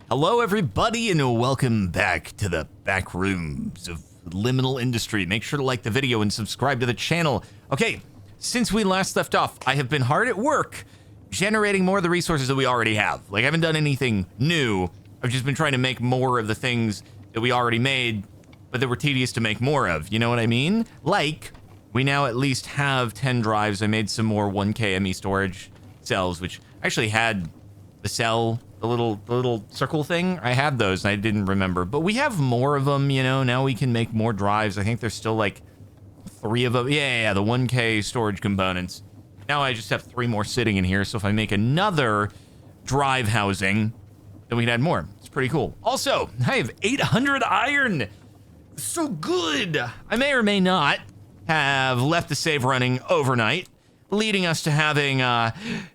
Hello everybody and welcome back to the back rooms of Liminal Industry. Make sure to like the video and subscribe to the channel. Okay, since we last left off, I have been hard at work generating more of the resources that we already have. Like, I haven't done anything new. I've just been trying to make more of the things that we already made, but that were tedious to make more of. You know what I mean? Like, we now at least have 10 drives. I made some more 1K ME storage cells, which actually had the cell, the little circle thing. I had those and I didn't remember, but we have more of them, you know. Now we can make more drives. I think there's still like 3 of them. Yeah, the 1K storage components. Now I just have 3 more sitting in here, so if I make another drive housing, then we'd add more. It's pretty cool. Also, I have 800 iron. So good. I may or may not have left the save running overnight, leading us to having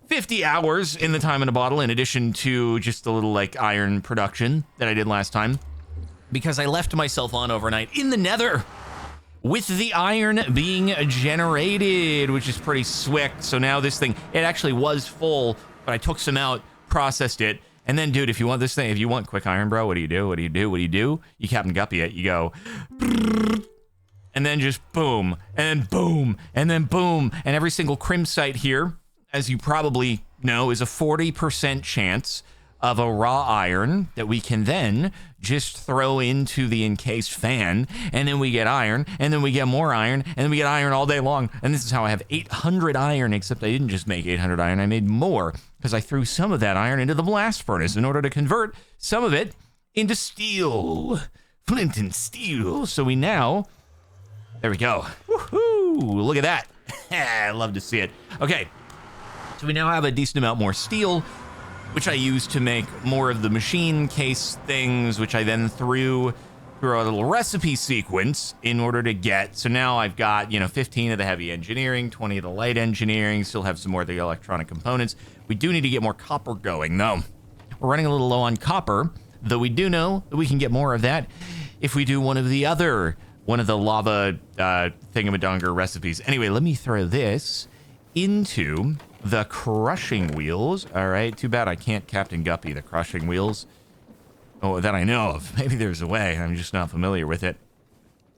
50 hours in the time in a bottle, in addition to just the little like iron production that I did last time, because I left myself on overnight in the nether with the iron being generated, which is pretty swick. So now this thing, it actually was full, but I took some out, processed it, and then, dude, if you want this thing, if you want quick iron, bro, what do you do? What do you do? What do you do? You Captain Guppy it. You go, and then just boom, and then boom, and then boom. And every single crim site here, as you probably know, is a 40% chance of a raw iron that we can then just throw into the encased fan, and then we get iron, and then we get more iron, and then we get iron all day long. And this is how I have 800 iron, except I didn't just make 800 iron, I made more, because I threw some of that iron into the blast furnace in order to convert some of it into steel, flint and steel. So we now, there we go. Woohoo! Look at that. I love to see it. Okay, so we now have a decent amount more steel, which I use to make more of the machine case things, which I then threw through a little recipe sequence in order to get. So now I've got, 15 of the heavy engineering, 20 of the light engineering, still have some more of the electronic components. We do need to get more copper going, though. We're running a little low on copper, though we do know that we can get more of that if we do one of the lava thingamadonger recipes. Anyway, let me throw this into the crushing wheels. All right, too bad I can't Captain Guppy the crushing wheels. Oh, that I know of. Maybe there's a way. I'm just not familiar with it.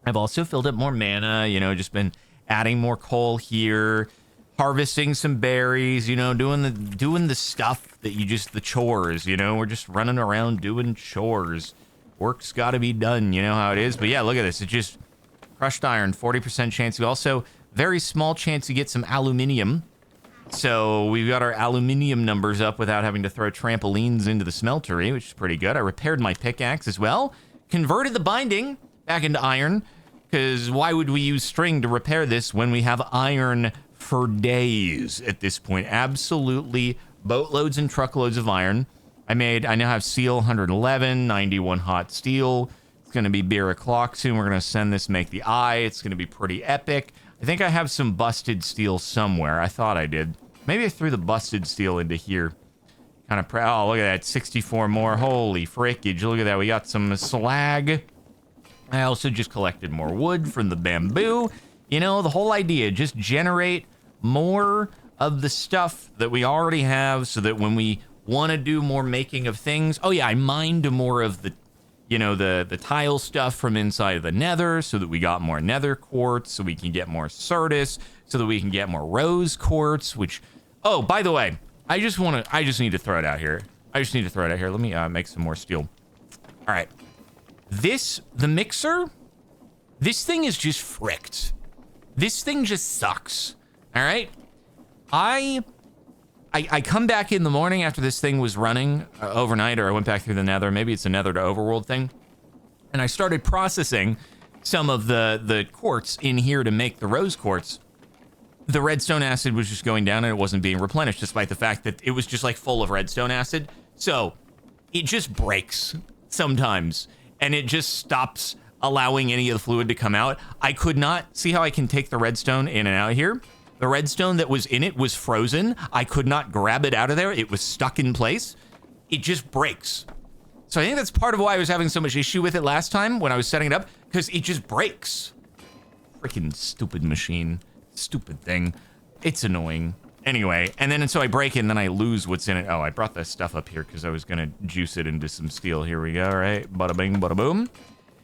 I've also filled up more mana, just been adding more coal here, harvesting some berries, doing the stuff that the chores, we're just running around doing chores. Work's got to be done, you know how it is. But yeah, look at this. It just crushed iron, 40% chance. We also, very small chance to get some aluminium. So we've got our aluminium numbers up without having to throw trampolines into the smeltery, which is pretty good. I repaired my pickaxe as well. Converted the binding back into iron, because why would we use string to repair this when we have iron for days at this point? Absolutely boatloads and truckloads of iron. I now have steel 111, 91 hot steel. It's going to be beer Cloch soon. We're going to send this, make the eye. It's going to be pretty epic. I think I have some busted steel somewhere. I thought I did. Maybe I threw the busted steel into here. Kind of oh, look at that. 64 more. Holy frickage. Look at that. We got some slag. I also just collected more wood from the bamboo. The whole idea, just generate more of the stuff that we already have so that when we want to do more making of things. Oh yeah, I mined more of the the tile stuff from inside of the nether so that we got more nether quartz, so we can get more certus, so that we can get more rose quartz, which, oh, by the way, I just need to throw it out here. Let me make some more steel. All right. The mixer, this thing is just fricked. This thing just sucks. All right. I come back in the morning after this thing was running overnight, or I went back through the nether. Maybe it's a nether to overworld thing. And I started processing some of the quartz in here to make the rose quartz. The redstone acid was just going down and it wasn't being replenished, despite the fact that it was just like full of redstone acid. So it just breaks sometimes and it just stops allowing any of the fluid to come out. I could not see how I can take the redstone in and out here. The redstone that was in it was frozen. I could not grab it out of there. It was stuck in place. It just breaks. So I think that's part of why I was having so much issue with it last time when I was setting it up, because it just breaks. Freaking stupid machine. Stupid thing. It's annoying. Anyway, and then so I break it and then I lose what's in it. Oh, I brought this stuff up here because I was going to juice it into some steel. Here we go, right? Bada bing, bada boom.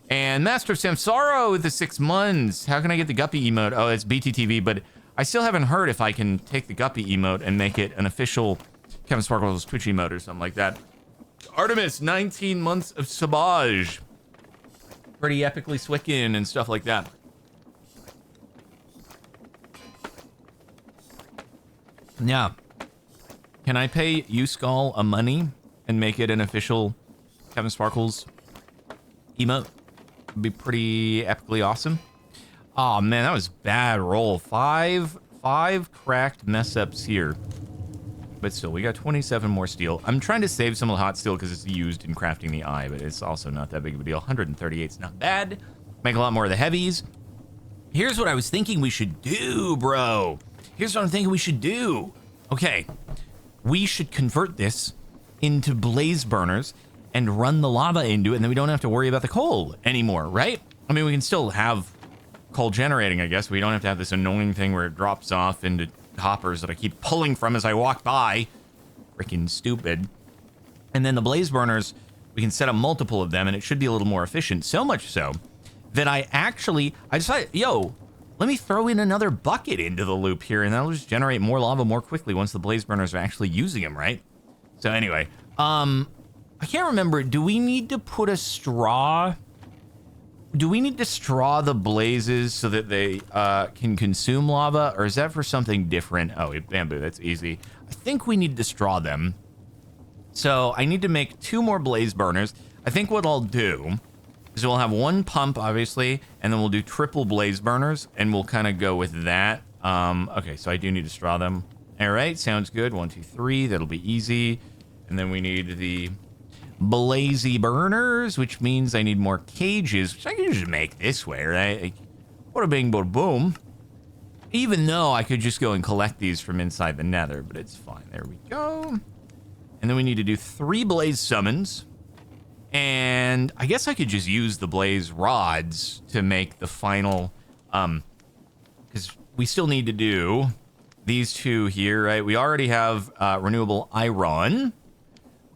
And Master of Samsara with the 6 months. How can I get the Guppy emote? Oh, it's BTTV, but I still haven't heard if I can take the Guppy emote and make it an official Kevin Sparkles Twitch emote or something like that. Artemis, 19 months of Sabage. Pretty epically Swickin and stuff like that. Yeah. Can I pay Uskull a money and make it an official Kevin Sparkles emote? Would be pretty epically awesome. Oh man, that was bad roll. Five cracked mess ups here. But still, we got 27 more steel. I'm trying to save some of the hot steel because it's used in crafting the eye, but it's also not that big of a deal. 138 is not bad. Make a lot more of the heavies. Here's what I was thinking we should do, bro. Here's what I'm thinking we should do. Okay, we should convert this into blaze burners and run the lava into it, and then we don't have to worry about the coal anymore, right? I mean, we can still have coal generating, I guess. We don't have to have this annoying thing where it drops off into hoppers that I keep pulling from as I walk by. Freaking stupid. And then the blaze burners, we can set up multiple of them, and it should be a little more efficient. So much so that I decided, yo, let me throw in another bucket into the loop here, and that'll just generate more lava more quickly once the blaze burners are actually using them, right? So anyway, I can't remember. Do we need to put a straw? Do we need to straw the blazes so that they can consume lava, or is that for something different? Oh, bamboo, that's easy. I think we need to straw them. So I need to make 2 more blaze burners. I think what I'll do is we'll have 1 pump, obviously, and then we'll do triple blaze burners, and we'll kind of go with that. Okay, so I do need to straw them. All right, sounds good. 1, 2, 3. That'll be easy. And then we need the blazy burners, which means I need more cages, which I can just make this way, right? Like, bada bing, bada boom. Even though I could just go and collect these from inside the nether, but it's fine. There we go. And then we need to do 3 blaze summons. And I guess I could just use the blaze rods to make the final, because we still need to do these 2 here, right? We already have renewable iron,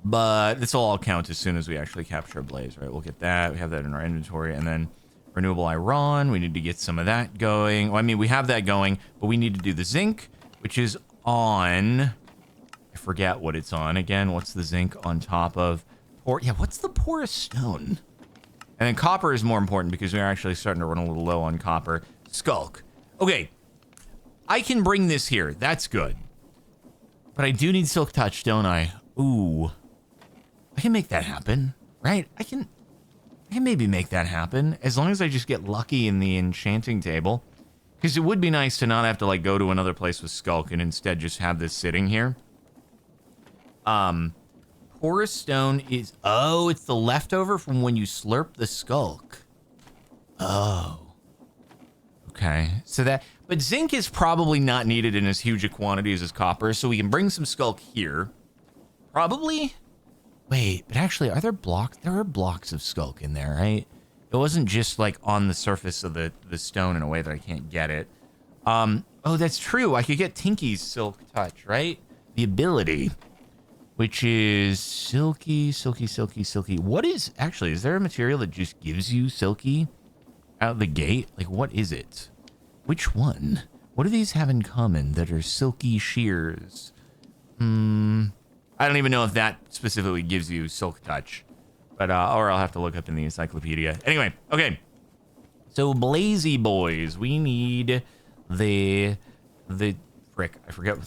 but this will all count as soon as we actually capture a blaze, right? We'll get that. We have that in our inventory. And then renewable iron, we need to get some of that going. Well, I mean, we have that going, but we need to do the zinc, which is on, I forget what it's on. Again, what's the zinc on top of? Yeah, what's the porous stone? And then copper is more important because we're actually starting to run a little low on copper. Sculk. Okay, I can bring this here. That's good. But I do need silk touch, don't I? Ooh. I can make that happen, right? I can maybe make that happen as long as I just get lucky in the enchanting table. Because it would be nice to not have to like go to another place with Sculk and instead just have this sitting here. Porous stone is, oh, it's the leftover from when you slurp the Sculk. Oh. Okay, so that, but zinc is probably not needed in as huge a quantities as copper, so we can bring some Sculk here. Probably. Wait, but actually, are there blocks? There are blocks of Sculk in there, right? It wasn't just like on the surface of the stone in a way that I can't get it. Oh, that's true. I could get Tinky's silk touch, right? The ability, which is silky, silky, silky, silky. What is, actually, is there a material that just gives you silky out the gate? Like, what is it? Which one? What do these have in common that are silky shears? I don't even know if that specifically gives you silk touch, but or I'll have to look up in the encyclopedia. Anyway, okay. So blazy boys, we need the frick. I forget.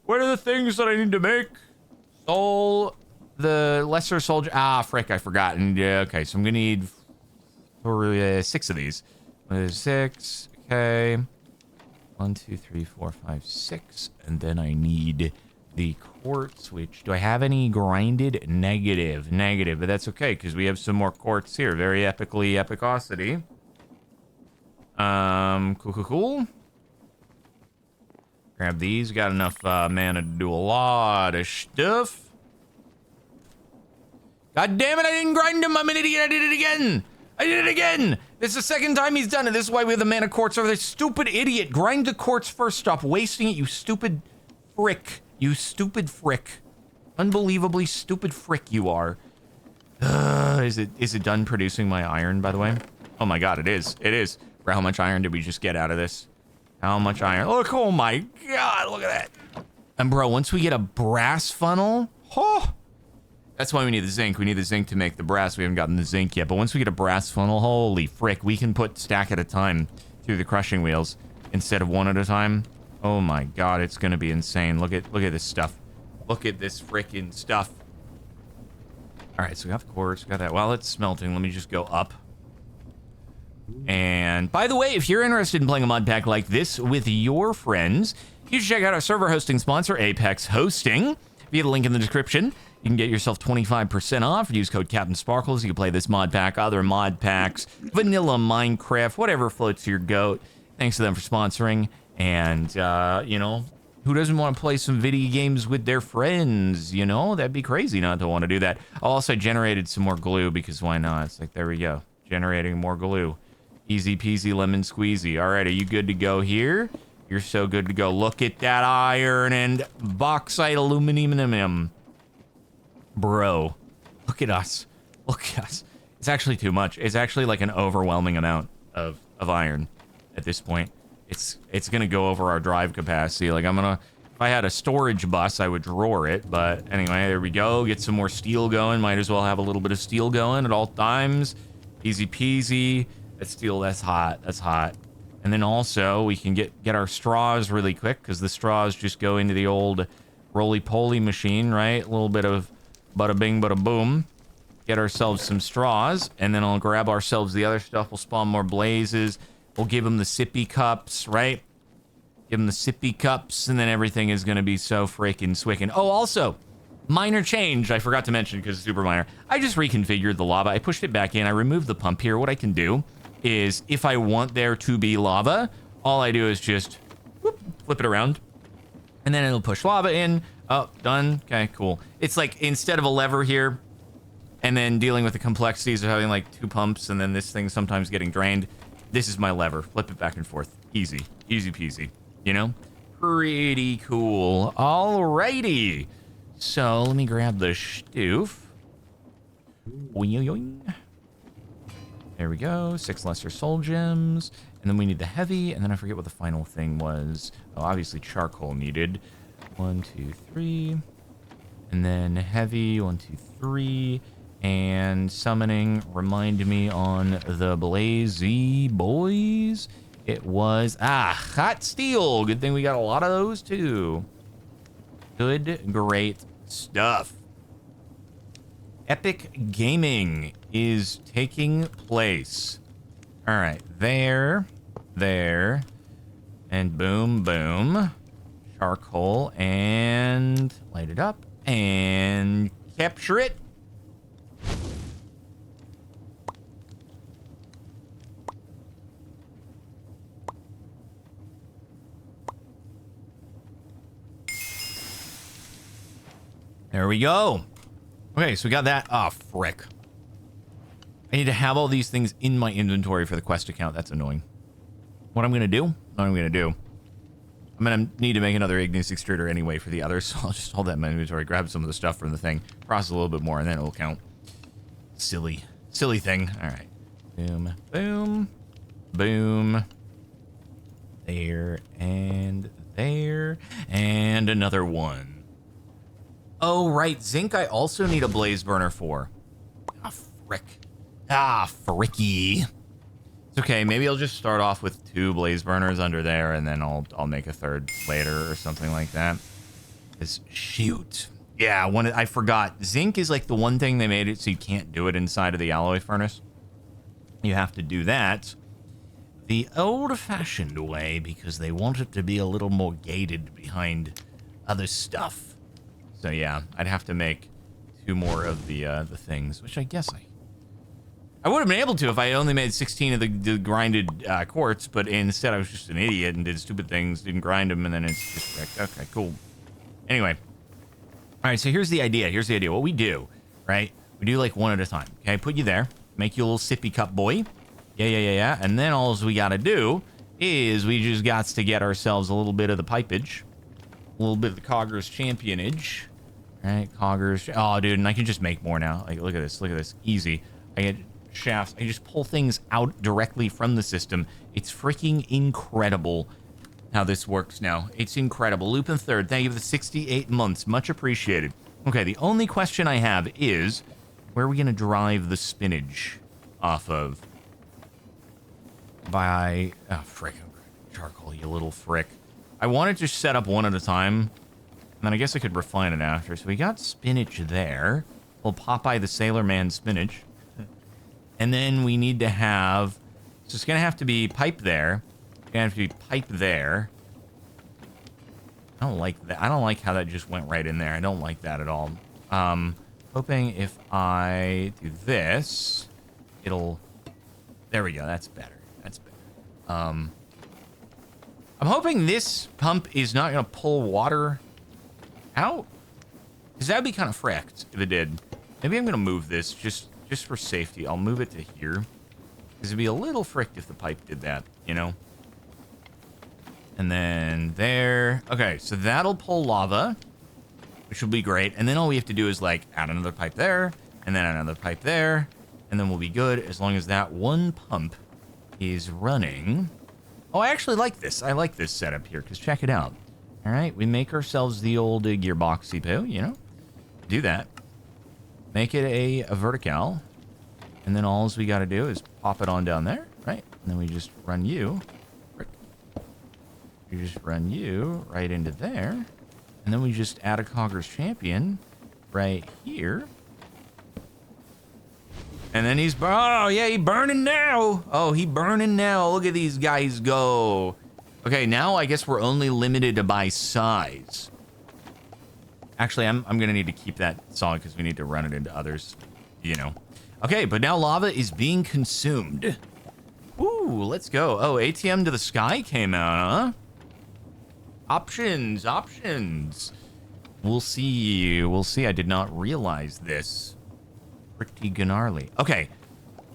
What are the things that I need to make? The lesser soldier. Ah, frick, I forgot. And okay, so I'm gonna need 6 of these. 6. Okay. 1, 2, 3, 4, 5, 6, and then I need the quartz, which, do I have any grinded? Negative, but that's okay, because we have some more quartz here. Very epically epicosity. Cool. Grab these. Got enough mana to do a lot of stuff. God damn it, I didn't grind them. I'm an idiot. I did it again. This is the second time he's done it. This is why we have the mana quartz over there. Stupid idiot. Grind the quartz first. Stop wasting it, you stupid frick. You stupid frick. Unbelievably stupid frick you are. Is it done producing my iron, by the way? Oh my god, it is. It is. For how much iron did we just get out of this? How much iron? Look, oh my god, look at that. And bro, once we get a brass funnel, oh, that's why we need the zinc. We need the zinc to make the brass. We haven't gotten the zinc yet. But once we get a brass funnel, holy frick, we can put stack at a time through the crushing wheels instead of one at a time. Oh my god, it's gonna be insane. Look at this stuff. Look at this freaking stuff. All right, so we got the quartz, we got that. While it's smelting, let me just go up. And by the way, if you're interested in playing a mod pack like this with your friends, you should check out our server hosting sponsor, Apex Hosting, via the link in the description. You can get yourself 25% off. Use code Captain Sparkles. You can play this mod pack, other mod packs, vanilla Minecraft, whatever floats your goat. Thanks to them for sponsoring. And, you know, who doesn't want to play some video games with their friends? You know, that'd be crazy not to want to do that. I also generated some more glue because why not? It's like, there we go. Generating more glue. Easy peasy lemon squeezy. All right, are you good to go here? You're so good to go. Look at that iron and bauxite aluminum. Bro, look at us. Look at us. It's actually too much. It's actually like an overwhelming amount of iron at this point. It's gonna go over our drive capacity. Like if I had a storage bus, I would drawer it. But anyway, there we go. Get some more steel going. Might as well have a little bit of steel going at all times. Easy peasy. That steel, that's hot. That's hot. And then also we can get our straws really quick because the straws just go into the old roly-poly machine, right? A little bit of bada bing, bada boom. Get ourselves some straws, and then I'll grab ourselves the other stuff. We'll spawn more blazes. We'll give them the sippy cups, right? Give them the sippy cups, and then everything is going to be so freaking swicking. Oh, also, minor change. I forgot to mention because it's super minor. I just reconfigured the lava. I pushed it back in. I removed the pump here. What I can do is if I want there to be lava, all I do is just whoop, flip it around, and then it'll push lava in. Oh, done. Okay, cool. It's like instead of a lever here, and then dealing with the complexities of having like two pumps, and then this thing sometimes getting drained, this is my lever. Flip it back and forth. Easy. Easy peasy. You know? Pretty cool. Alrighty. So let me grab the stoof. There we go. 6 lesser soul gems. And then we need the heavy. And then I forget what the final thing was. Oh, obviously charcoal needed. 1, 2, 3. And then heavy. 1, 2, 3. And summoning. Remind me on the blazy boys. It was hot steel. Good thing we got a lot of those too. Good, great stuff. Epic gaming is taking place. All right, there, and boom, boom. Charcoal, and light it up, and capture it. There we go. Okay, so we got that. Oh, frick. I need to have all these things in my inventory for the quest account. That's annoying. What I'm going to do, I'm going to need to make another igneous extruder anyway for the others, so I'll just hold that in my inventory, grab some of the stuff from the thing, process a little bit more, and then it'll count. Silly thing. All right. Boom, boom, boom. There, and another one. Oh, right. Zinc I also need a blaze burner for. Ah, frick. Ah, fricky. It's okay. Maybe I'll just start off with 2 blaze burners under there, and then I'll make a third later or something like that. Shoot. Yeah, I forgot. Zinc is like the one thing they made it so you can't do it inside of the alloy furnace. You have to do that the old-fashioned way because they want it to be a little more gated behind other stuff. So yeah, I'd have to make 2 more of the things, which I guess I would have been able to if I only made 16 of the grinded quartz, but instead I was just an idiot and did stupid things, didn't grind them, and then it's just like, okay, cool. Anyway, all right, so here's the idea. What we do, right? We do like one at a time. Okay, put you there, make you a little sippy cup boy. Yeah. And then all we got to do is we just got to get ourselves a little bit of the pipage. A little bit of the Cogger's championage. All right, Cogger's. Oh, dude, and I can just make more now. Like, look at this. Look at this. Easy. I get shafts. I just pull things out directly from the system. It's freaking incredible how this works now. It's incredible. Lupin Third, thank you for the 68 months. Much appreciated. Okay, the only question I have is, where are we going to drive the spinach off of? By... Oh, frick. Charcoal, you little frick. I wanted to set up one at a time, and then I guess I could refine it after. So we got spinach there. Well, Popeye the Sailor Man spinach. And then we need to have... So it's going to have to be pipe there. It's going to have to be pipe there. I don't like that. I don't like how that just went right in there. I don't like that at all. Hoping if I do this, it'll... There we go. That's better. That's better. I'm hoping this pump is not going to pull water out. Because that would be kind of fricked if it did. Maybe I'm going to move this just for safety. I'll move it to here. Because it'd be a little fricked if the pipe did that, you know? And then there. Okay, so that'll pull lava, which will be great. And then all we have to do is, like, add another pipe there, and then another pipe there, and then we'll be good as long as that one pump is running. Oh, I actually like this. I like this setup here, because check it out. All right, we make ourselves the old gearboxy poo, you know? Do that. Make it a vertical. And then all we got to do is pop it on down there, right? And then we just run you. You just run you right into there. And then we just add a Cogger's Champion right here. And then he's... Oh, yeah, he burning now. Oh, he burning now. Look at these guys go. Okay, now I guess we're only limited by size. Actually, I'm going to need to keep that solid because we need to run it into others, you know. Okay, but now lava is being consumed. Ooh, let's go. Oh, ATM to the sky came out, huh? Options, options. We'll see. We'll see. I did not realize this. Pretty gnarly. Okay,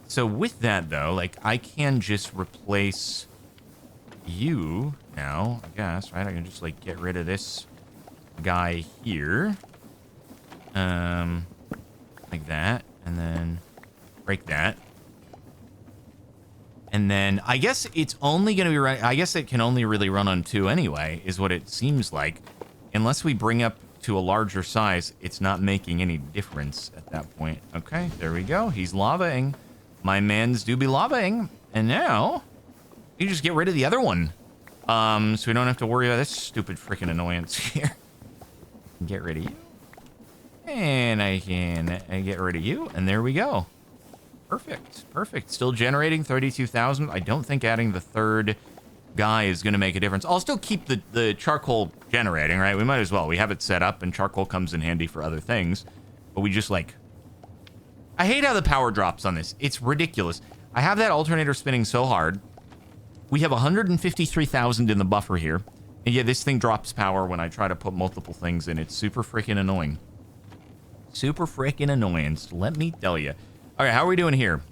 so with that, though, like, I can just replace you now, I guess, right? I can just, like, get rid of this guy here. Like that. And then break that. And then I guess it's only going to be running. I guess it can only really run on 2 anyway, is what it seems like. Unless we bring up to a larger size, it's not making any difference at that point. Okay, there we go. He's lavaing. My mans do be lavaing. And now, you just get rid of the other one. So we don't have to worry about this stupid freaking annoyance here. Get rid of you. And I can get rid of you. And there we go. Perfect. Perfect. Still generating 32,000. I don't think adding the third guy is going to make a difference. I'll still keep the charcoal generating, right? We might as well. We have it set up, and charcoal comes in handy for other things. But we just, like... I hate how the power drops on this. It's ridiculous. I have that alternator spinning so hard. We have 153,000 in the buffer here. And yet this thing drops power when I try to put multiple things in. It's super freaking annoying. Super freaking annoyance, let me tell you. Okay, how are we doing here?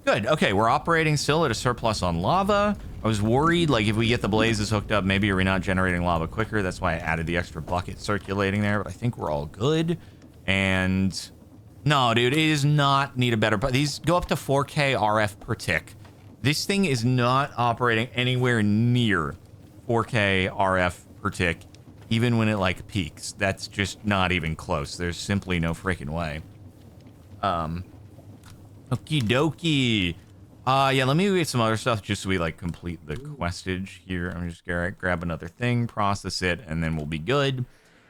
Good. Okay, we're operating still at a surplus on lava. I was worried, like, if we get the blazes hooked up, maybe we're not generating lava quicker. That's why I added the extra bucket circulating there, but I think we're all good. And... No, dude, it does not need a better... These go up to 4K RF per tick. This thing is not operating anywhere near 4K RF per tick, even when it, like, peaks. That's just not even close. There's simply no freaking way. Okie dokie. Yeah, let me get some other stuff just so we, like, complete the questage here. I'm just gonna grab another thing, process it, and then we'll be good.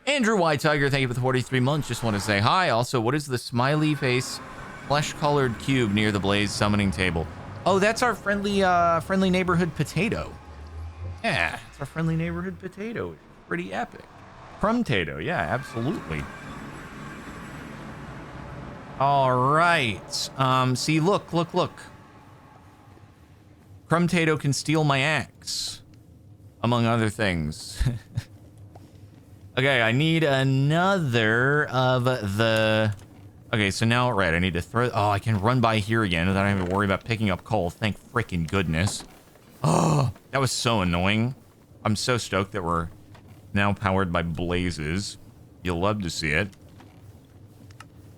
Andrew White Tiger, thank you for the 43 months. Just want to say hi. Also, what is the smiley face, flesh-colored cube near the Blaze summoning table? Oh, that's our friendly neighborhood potato. Yeah, it's our friendly neighborhood potato. It's pretty epic. Crumb-tato, yeah, absolutely. All right. See, look. Crumb-tato can steal my axe, among other things. Okay, I need another of the... Okay, so now, right, I need to throw... Oh, I can run by here again without having to worry about picking up coal. Thank freaking goodness. Oh, that was so annoying. I'm so stoked that we're Now powered by blazes. You'll love to see it.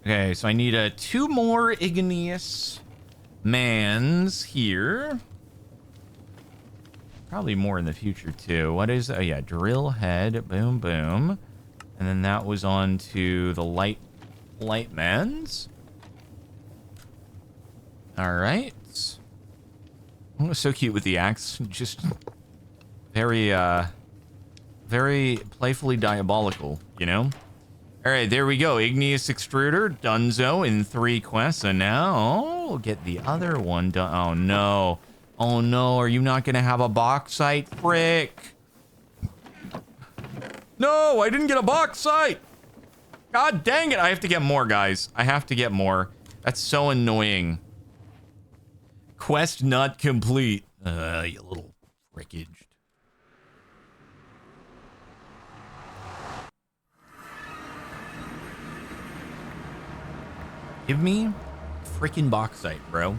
Okay, so I need 2 more igneous mans here. Probably more in the future, too. What is... Oh, yeah, drill head. Boom, boom. And then that was on to the light mans. All right. Oh, so cute with the axe. Just very, very playfully diabolical, you know? All right, there we go. Igneous extruder, donezo in 3 quests. And now we'll get the other one done. Oh, no. Oh, no. Are you not going to have a bauxite? Frick. No, I didn't get a bauxite. God dang it. I have to get more, guys. I have to get more. That's so annoying. Quest not complete. You little frickage. Give me freaking bauxite, bro.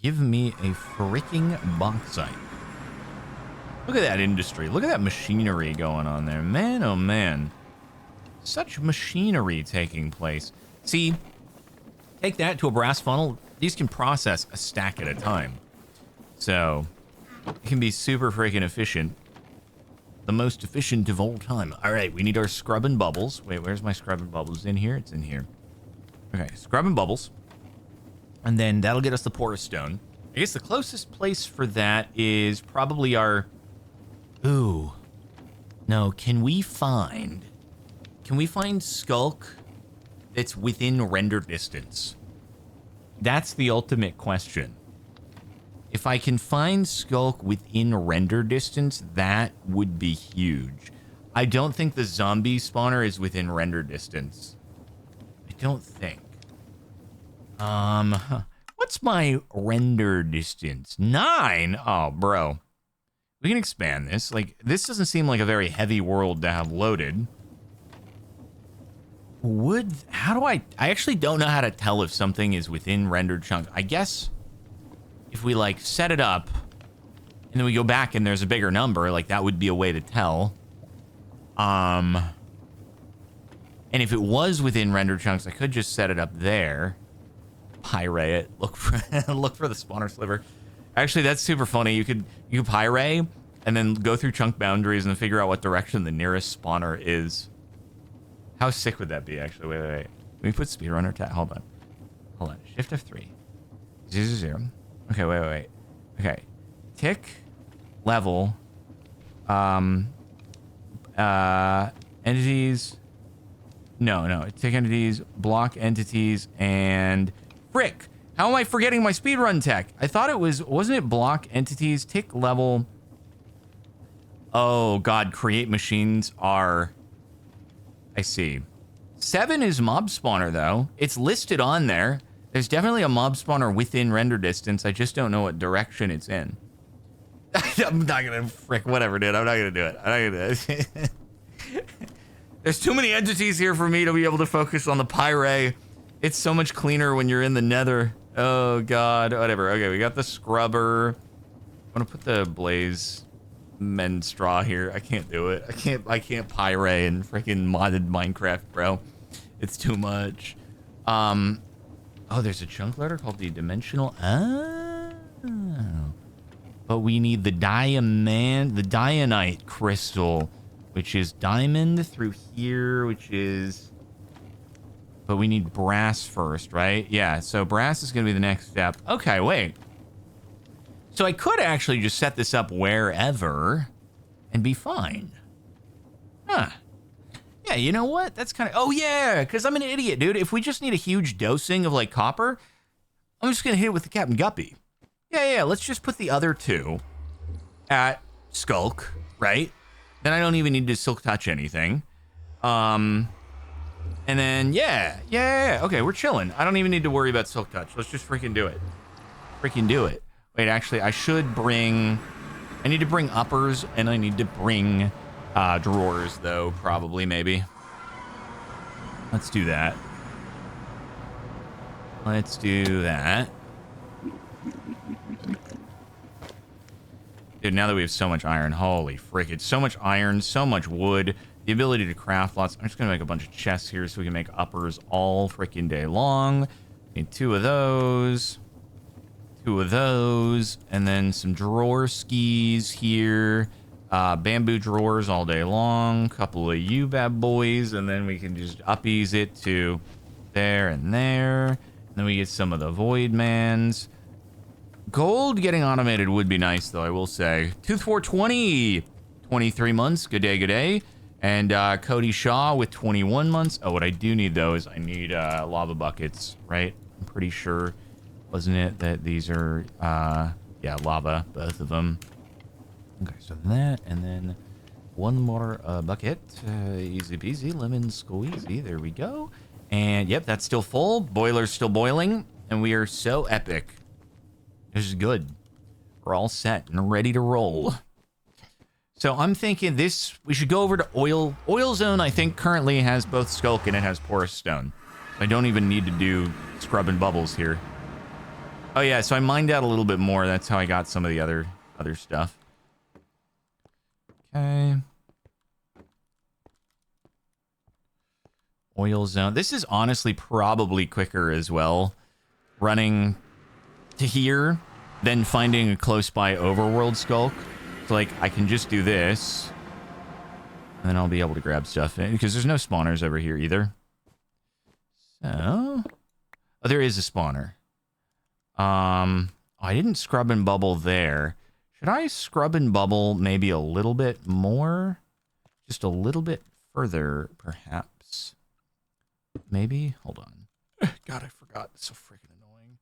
Give me a freaking bauxite. Look at that industry. Look at that machinery going on there. Man, oh man. Such machinery taking place. See, take that to a brass funnel. These can process a stack at a time. So, it can be super freaking efficient. The most efficient of all time. All right, we need our scrub and bubbles. Wait, where's my scrub and bubbles? In here? It's in here. Okay, scrub and bubbles. And then that'll get us the porous stone. I guess the closest place for that is probably our... Ooh. No, can we find sculk that's within render distance? That's the ultimate question. If I can find sculk within render distance, that would be huge. I don't think the zombie spawner is within render distance. I don't think. What's my render distance? 9? Oh, bro. We can expand this. Like, this doesn't seem like a very heavy world to have loaded. How do I actually don't know how to tell if something is within rendered chunk. I guess if we like set it up and then we go back and there's a bigger number, like that would be a way to tell. And if it was within rendered chunks, I could just set it up there. Pyrite it. Look for the spawner sliver. Actually, that's super funny. You could pyrite and then go through chunk boundaries and figure out what direction the nearest spawner is. How sick would that be, actually? Wait. Let me put speedrunner tab. Hold on. Shift F3. 0. Okay, wait. Okay. Tick. Level. Entities. No. Tick entities. Block entities. And... Frick! How am I forgetting my speedrun tech? I thought it was... Wasn't it block entities? Tick level... Oh, God. Create machines are... I see. 7 is mob spawner, though. It's listed on there. There's definitely a mob spawner within render distance. I just don't know what direction it's in. I'm not gonna... Frick, whatever, dude. I'm not gonna do it. There's too many entities here for me to be able to focus on the pyrite. It's so much cleaner when you're in the nether. Oh, God. Whatever. Okay, we got the scrubber. I'm gonna put the blaze... men straw here. I can't do it. I can't pyrite and freaking modded Minecraft, bro. It's too much. Oh, there's a chunk loader called the dimensional. Oh. But we need the dianite crystal, which is diamond through here, which is... But we need brass first, right? Yeah, so brass is going to be the next step. Okay, wait. So I could actually just set this up wherever and be fine. Huh. Yeah, you know what? That's kind of... Oh, yeah, because I'm an idiot, dude. If we just need a huge dosing of, like, copper, I'm just going to hit it with the Captain Guppy. Yeah, let's just put the other 2 at sculk, right? Then I don't even need to silk touch anything. And then, yeah. Okay, we're chilling. I don't even need to worry about silk touch. Let's just freaking do it. Wait, actually, I need to bring uppers, and I need to bring drawers, though, probably, maybe. Let's do that. Dude, now that we have so much iron, holy frick, it's so much iron, so much wood, the ability to craft lots. I'm just gonna make a bunch of chests here so we can make uppers all freaking day long. Need 2 of those, 2 of those, and then some drawer skis here. Bamboo drawers all day long, couple of you bad boys, and then we can just uppies it to there and there. And then we get some of the void mans. Gold getting automated would be nice, though, I will say. Tooth 420, 23 months. Good day, good day. And Cody Shaw with 21 months. Oh, what I do need, though, is I need lava buckets, right? I'm pretty sure, wasn't it, that these are, yeah, lava, both of them. Okay, so that, and then one more bucket. Easy peasy, lemon squeezy. There we go. And, yep, that's still full. Boiler's still boiling. And we are so epic. This is good. We're all set and ready to roll. So I'm thinking this, we should go over to oil. Oil Zone, I think, currently has both sculk and it has porous stone. I don't even need to do scrub and bubbles here. Oh yeah, so I mined out a little bit more. That's how I got some of the other stuff. Okay. Oil Zone. This is honestly probably quicker as well. Running to here, then finding a close by overworld sculk. So like I can just do this, and then I'll be able to grab stuff in because there's no spawners over here either. So, oh, there is a spawner. Oh, I didn't scrub and bubble there. Should I scrub and bubble maybe a little bit more? Just a little bit further, perhaps. Maybe. Hold on. God, I forgot. It's so freaking annoying.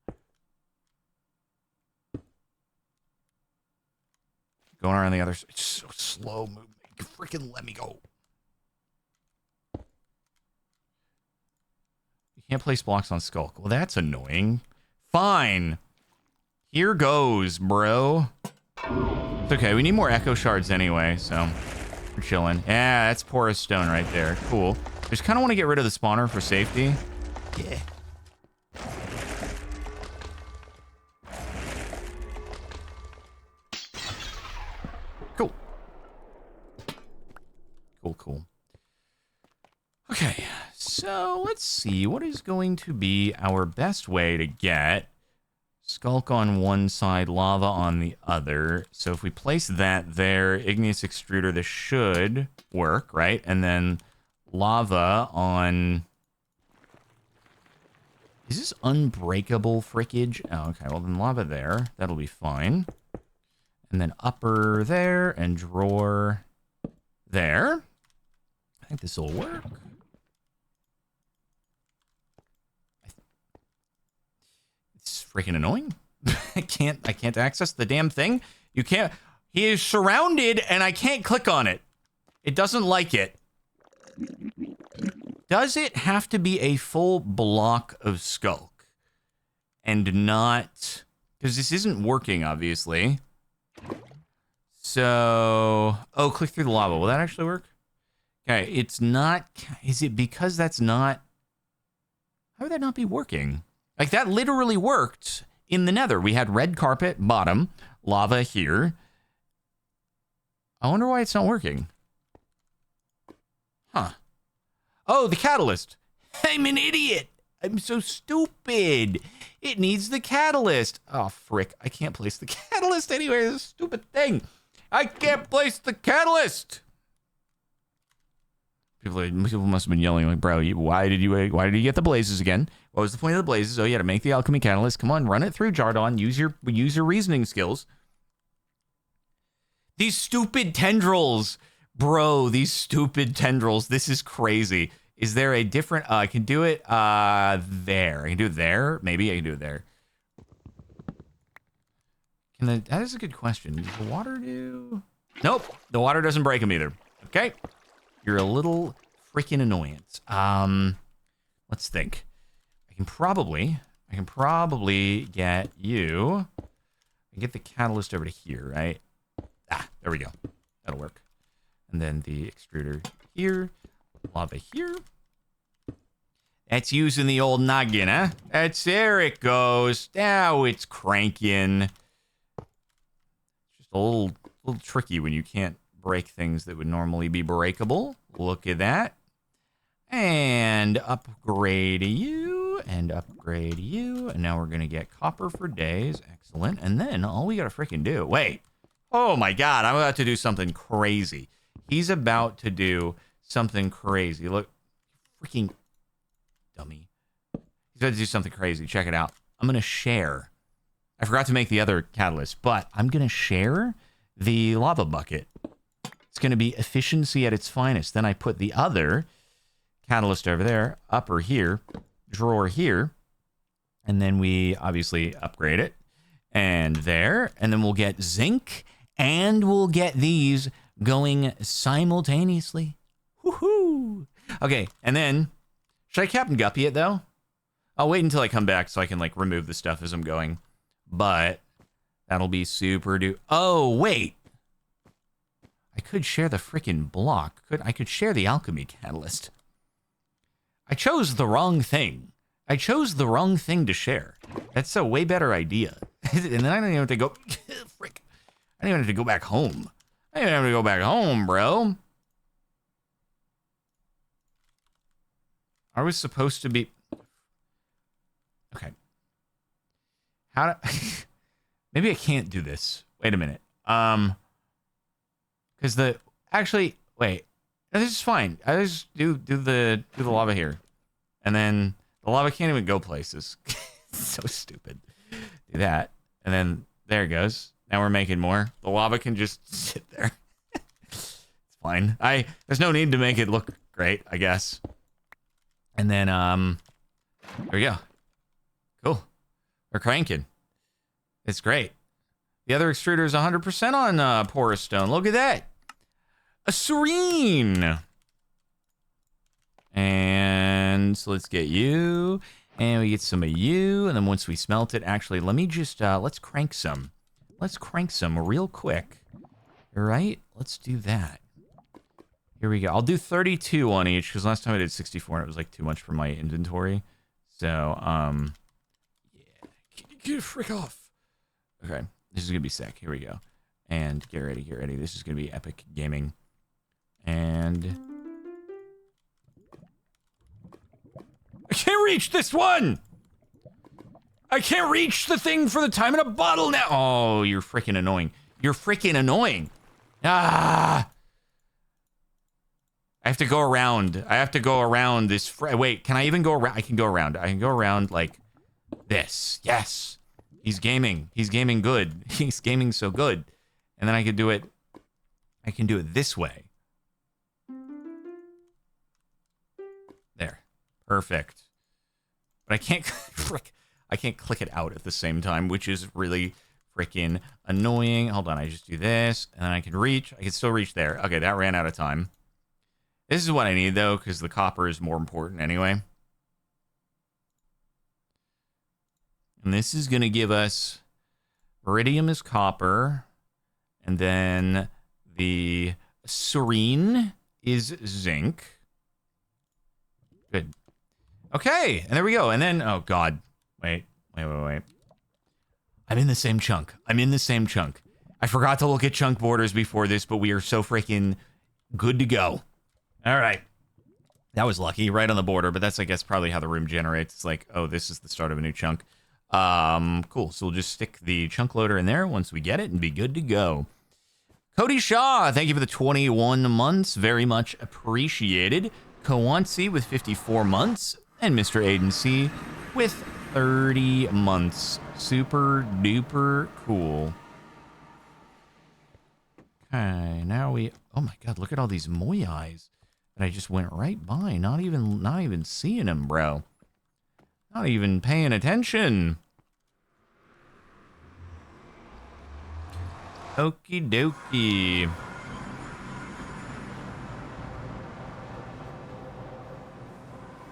Going around the other side. It's so slow moving. Freaking let me go. You can't place blocks on sculk. Well, that's annoying. Fine. Here goes, bro. It's okay. We need more echo shards anyway, so we're chilling. Yeah, that's porous stone right there. Cool. I just kind of want to get rid of the spawner for safety. Yeah. Cool. Cool. Okay, so let's see. What is going to be our best way to get sculk on one side, lava on the other? So if we place that there, igneous extruder, this should work, right? And then lava on... Is this unbreakable frickage? Oh, okay. Well, then lava there. That'll be fine. And then upper there and drawer there. I think this will work. It's freaking annoying. I can't access the damn thing. You can't. He is surrounded and I can't click on it. It doesn't like it. Does it have to be a full block of sculk? And not... Because this isn't working, obviously. So... Oh, click through the lava. Will that actually work? Okay, it's not... Is it because that's not... How would that not be working? Like, that literally worked in the nether. We had red carpet, bottom, lava here. I wonder why it's not working. Huh. Oh, the catalyst. I'm an idiot. I'm so stupid. It needs the catalyst. Oh, frick. I can't place the catalyst anywhere. This stupid thing. I can't place the catalyst. People must have been yelling like, bro, why did you get the blazes again? What was the point of the blazes? Oh, yeah, to make the alchemy catalyst. Come on, run it through, Jardon. Use your reasoning skills. These stupid tendrils. Bro, these stupid tendrils. This is crazy. Is there a different... I can do it there. I can do it there. Maybe I can do it there. That is a good question. Does the water do... Nope. The water doesn't break them either. Okay. You're a little freaking annoyance. Let's think. I can probably get you... I can get the catalyst over to here, right? Ah, there we go. That'll work. And then the extruder here. Lava here. That's using the old noggin, huh? There it goes. Now it's cranking. Just a little little tricky when you can't break things that would normally be breakable. Look at that. And upgrade you, and upgrade you. And now we're going to get copper for days. Excellent. And then all we got to freaking do... Wait. Oh, my God. I'm about to do something crazy. He's about to do something crazy. Look. Freaking dummy. He's about to do something crazy. Check it out. I'm going to share. I forgot to make the other catalyst, but I'm going to share the lava bucket. It's going to be efficiency at its finest. Then I put the other catalyst over there, upper here, drawer here, and then we obviously upgrade it, and there, and then we'll get zinc, and we'll get these going simultaneously. Woohoo! Okay, and then, should I Captain Guppy it, though? I'll wait until I come back so I can, like, remove the stuff as I'm going, but that'll be super Oh, wait! I could share the freaking block. I could share the alchemy catalyst. I chose the wrong thing. I chose the wrong thing to share. That's a way better idea. And then I don't even have to go... Frick. I don't even have to go back home. I don't even have to go back home, bro. I was supposed to be... Okay. How do... Maybe I can't do this. Wait a minute. Because the... Actually, wait. No, this is fine. I just do the lava here. And then the lava can't even go places. So stupid. Do that. And then there it goes. Now we're making more. The lava can just sit there. It's fine. There's no need to make it look great, I guess. And then there we go. Cool. We're cranking. It's great. The other extruder is 100% on porous stone. Look at that. A serene. And so let's get you. And we get some of you. And then once we smelt it, actually, let me just, let's crank some. Let's crank some real quick. All right? Let's do that. Here we go. I'll do 32 on each, because last time I did 64 and it was like too much for my inventory. So, yeah. Get a frick off. Okay. This is going to be sick. Here we go. And get ready, get ready. This is going to be epic gaming. And... I can't reach this one! I can't reach the thing for the time in a bottle now! Oh, you're freaking annoying. You're freaking annoying. Ah! I have to go around. I have to go around this... Wait, can I even go around? I can go around. I can go around like this. Yes! He's gaming. He's gaming good. He's gaming so good. And then I can do it... I can do it this way. There. Perfect. But I can't... Frick. I can't click it out at the same time, which is really freaking annoying. Hold on, I just do this, and then I can reach. I can still reach there. Okay, that ran out of time. This is what I need, though, because the copper is more important anyway. And this is going to give us... Iridium is copper. And then the serene is zinc. Good. Okay, and there we go. And then... Oh, God. Wait. I'm in the same chunk. I forgot to look at chunk borders before this, but we are so freaking good to go. All right. That was lucky, right on the border, but that's, I guess, probably how the room generates. It's like, oh, this is the start of a new chunk. Cool. So we'll just stick the chunk loader in there once we get it and be good to go. Cody Shaw, thank you for the 21 months. Very much appreciated. Kowansi with 54 months. And Mr. Aiden C with 30 months. Super duper cool. Okay, now we... Oh my God, look at all these moyais that I just went right by. Not even seeing them, bro. Not even paying attention. Okie dokie.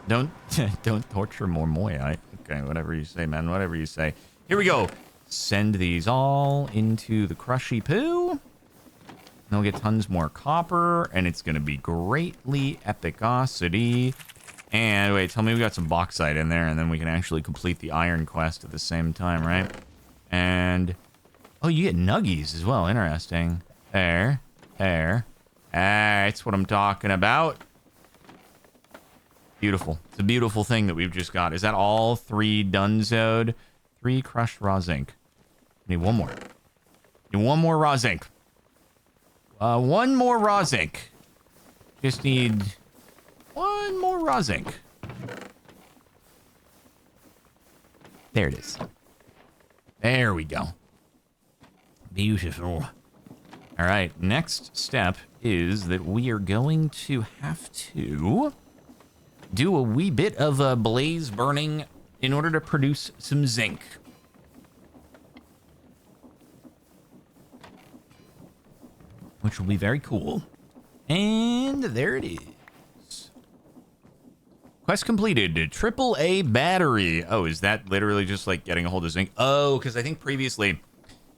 Don't torture more moyai. Okay, whatever you say, man. Whatever you say. Here we go. Send these all into the crushy poo. And we'll get tons more copper, and it's going to be greatly epicosity. And wait, tell me we got some bauxite in there, and then we can actually complete the iron quest at the same time, right? And, oh, you get nuggies as well. Interesting. There. There. That's what I'm talking about. Beautiful. It's a beautiful thing that we've just got. Is that all 3 dunzoed? 3 crushed raw zinc. Need one more. Need one more raw zinc. One more raw zinc. Just need one more raw zinc. There it is. There we go. Beautiful. All right, next step is that we are going to have to do a wee bit of blaze burning in order to produce some zinc. Which will be very cool. And there it is. Quest completed. AAA battery. Oh, is that literally just like getting a hold of zinc? Oh, because I think previously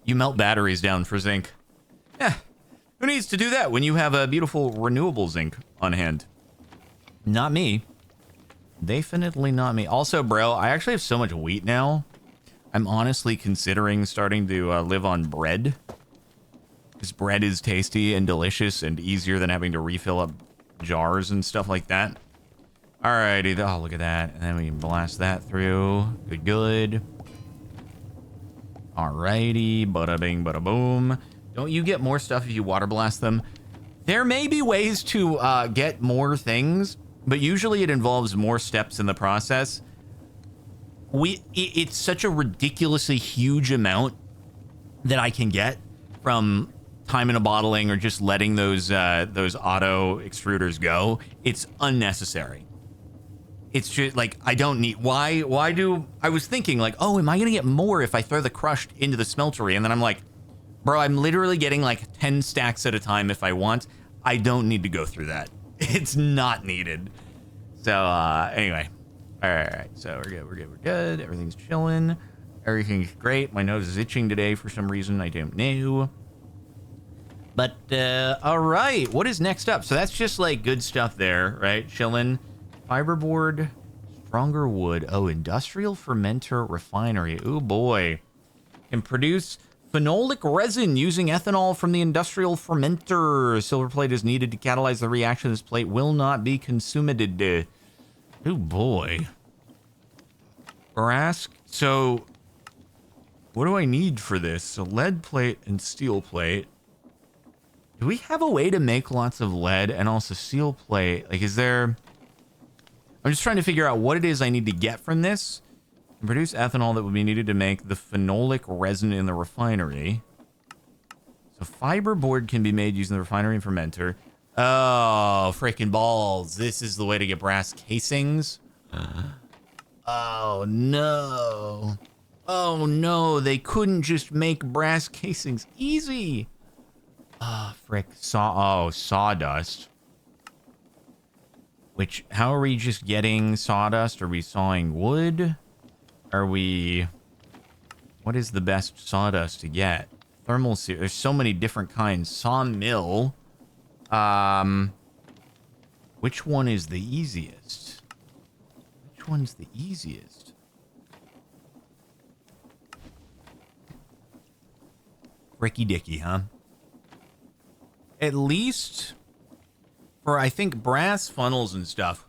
you melt batteries down for zinc. Yeah. Who needs to do that when you have a beautiful renewable zinc on hand? Not me. Definitely not me. Also, bro, I actually have so much wheat now. I'm honestly considering starting to live on bread. Because bread is tasty and delicious and easier than having to refill up jars and stuff like that. Alrighty. Oh, look at that. And then we can blast that through. Good, good. Alrighty. Bada bing, bada boom. Don't you get more stuff if you water blast them? There may be ways to get more things, but usually it involves more steps in the process. It's such a ridiculously huge amount that I can get from time in a bottling or just letting those auto extruders go. It's unnecessary. It's just like, I don't need, why do, I was thinking like, oh, am I gonna get more if I throw the crushed into the smeltery? And then I'm like, bro, I'm literally getting like 10 stacks at a time if I want. I don't need to go through that. It's not needed. So anyway, all right, so we're good. Everything's chilling. Everything's great. My nose is itching today for some reason. I don't know. But, all right, what is next up? So that's just, like, good stuff there, right? Chillin'. Fiberboard, stronger wood. Oh, industrial fermenter refinery. Oh, boy. Can produce phenolic resin using ethanol from the industrial fermenter. Silver plate is needed to catalyze the reaction. This plate will not be consumed. Oh, boy. Brass. So, what do I need for this? So, lead plate and steel plate. Do we have a way to make lots of lead and also steel plate? Like, is there... I'm just trying to figure out what it is I need to get from this. And produce ethanol that would be needed to make the phenolic resin in the refinery. So fiberboard can be made using the refinery and fermenter. Oh, freaking balls. This is the way to get brass casings. Oh, no. Oh, no. They couldn't just make brass casings easy. Ah, frick. Sawdust. Which, how are we just getting sawdust? Are we sawing wood? Are we... What is the best sawdust to get? Thermal... There's so many different kinds. Sawmill. Which one is the easiest? Which one's the easiest? Fricky dicky, huh? At least for, I think, brass funnels and stuff,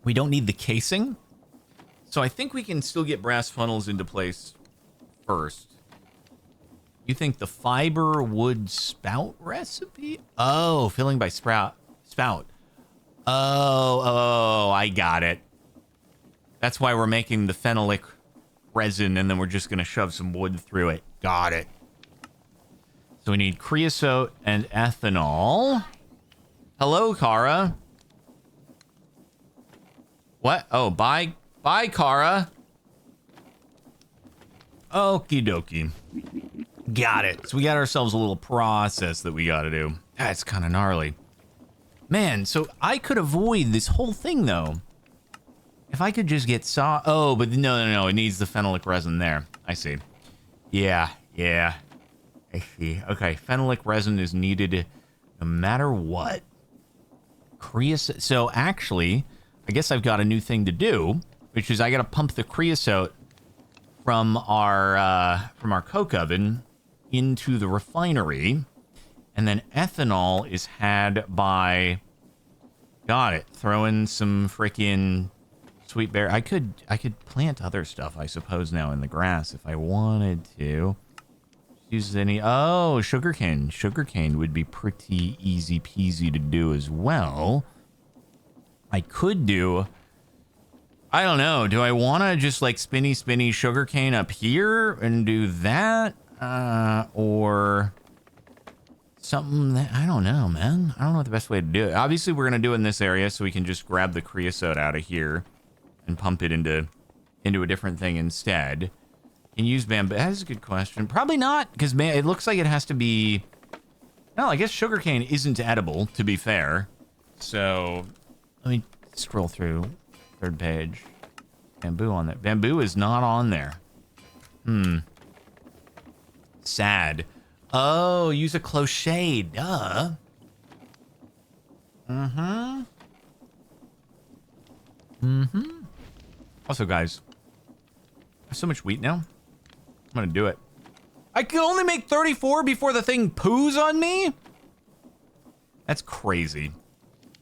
we don't need the casing. So I think we can still get brass funnels into place first. You think the fiber wood spout recipe? Oh, filling by spout. Oh, I got it. That's why we're making the phenolic resin, and then we're just going to shove some wood through it. Got it. So we need creosote and ethanol. Hello, Kara. What? Oh, bye, Kara. Okie dokie. Got it. So we got ourselves a little process that we got to do. That's kind of gnarly. Man, so I could avoid this whole thing, though. If I could just get Oh, but no. It needs the phenolic resin there. I see. Yeah. I see. Okay, phenolic resin is needed no matter what. Creosote. So actually, I guess I've got a new thing to do, which is I got to pump the creosote from our coke oven into the refinery, And then ethanol is had by... Got it. Throw in some freaking sweet berry. I could plant other stuff, I suppose, now in the grass if I wanted to. Use any... Oh, sugarcane. Sugarcane would be pretty easy peasy to do as well. I could do... I don't know. Do I want to just like spinny sugarcane up here and do that? Or something that... I don't know, man. I don't know what the best way to do it. Obviously, we're going to do it in this area so we can just grab the creosote out of here and pump it into a different thing instead. Can you use bamboo? That's a good question. Probably not, because it looks like it has to be... Well, I guess sugarcane isn't edible, to be fair. So, let me scroll through. Third page. Bamboo on there. Bamboo is not on there. Sad. Oh, use a cloche. Duh. Also, guys, I have so much wheat now. I'm gonna do it. I can only make 34 before the thing poos on me? That's crazy.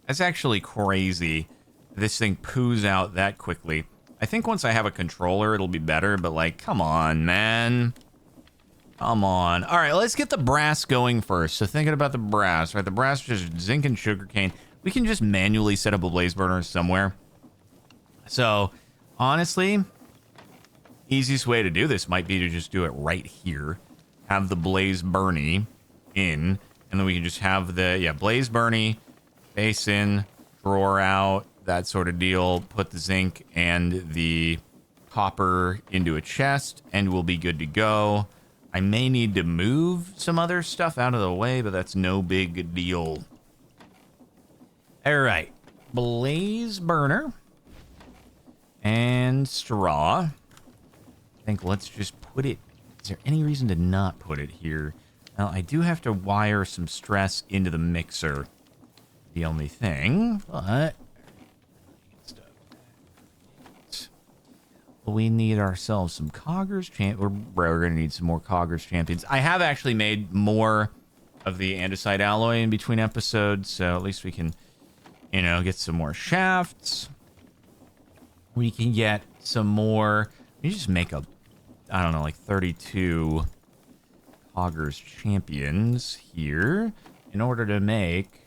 That's actually crazy. This thing poos out that quickly. I think once I have a controller, it'll be better, but like, come on, man. Come on. All right, let's get the brass going first. So thinking about the brass, right? The brass is just zinc and sugarcane. We can just manually set up a blaze burner somewhere. So, honestly, easiest way to do this might be to just do it right here. Have the blaze burny in, and then we can just have the, blaze burny, basin, drawer out, that sort of deal. Put the zinc and the copper into a chest, and we'll be good to go. I may need to move some other stuff out of the way, but that's no big deal. All right. Blaze burner and straw. I think let's just put it... Is there any reason to not put it here? Now, I do have to wire some stress into the mixer. The only thing, but... We need ourselves some coggers. We're going to need some more coggers champions. I have actually made more of the andesite alloy in between episodes, so at least we can, you know, get some more shafts. We can get some more... We just make a, I don't know, like 32 coggers champions here in order to make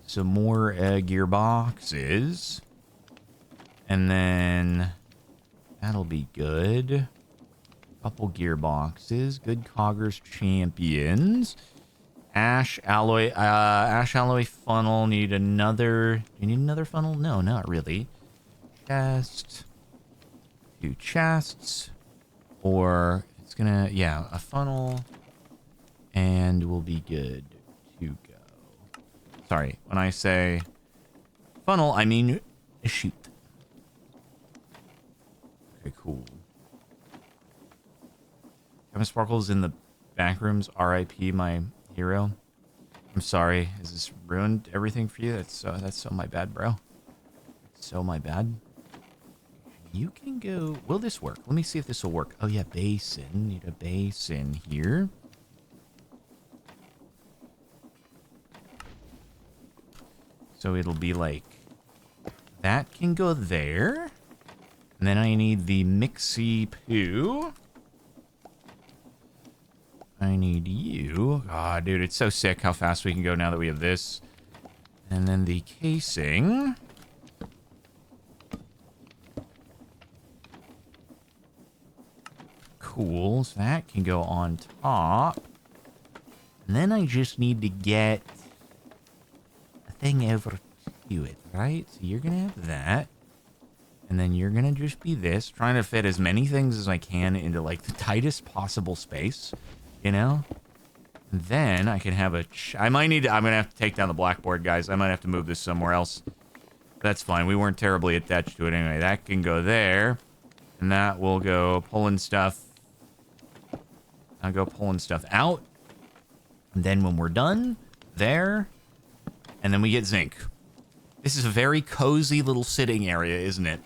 some more gearboxes. And then... That'll be good. Couple gearboxes. Good coggers champions. Ash alloy funnel. Need another... Do you need another funnel? No, not really. Chest. 2 chests. Or it's gonna... Yeah, a funnel. And we'll be good to go. Sorry, when I say funnel, I mean shoot. Okay, cool. Kevin Sparkle's in the backrooms. R.I.P. my hero. I'm sorry. Has this ruined everything for you? That's so my bad, bro. So my bad. You can go... Will this work? Let me see if this will work. Oh, yeah, basin. Need a basin here. So it'll be like... That can go there. And then I need the mixy poo. I need you. Ah, dude, it's so sick how fast we can go now that we have this. And then the casing. Cool. So that can go on top. And then I just need to get a thing over to it, right? So you're going to have that. And then you're going to just be this. Trying to fit as many things as I can into, like, the tightest possible space. You know? And then I can have a... I might need to... I'm going to have to take down the blackboard, guys. I might have to move this somewhere else. That's fine. We weren't terribly attached to it anyway. That can go there. And that will go pulling stuff... I'll go pulling stuff out. And then when we're done, there. And then we get zinc. This is a very cozy little sitting area, isn't it?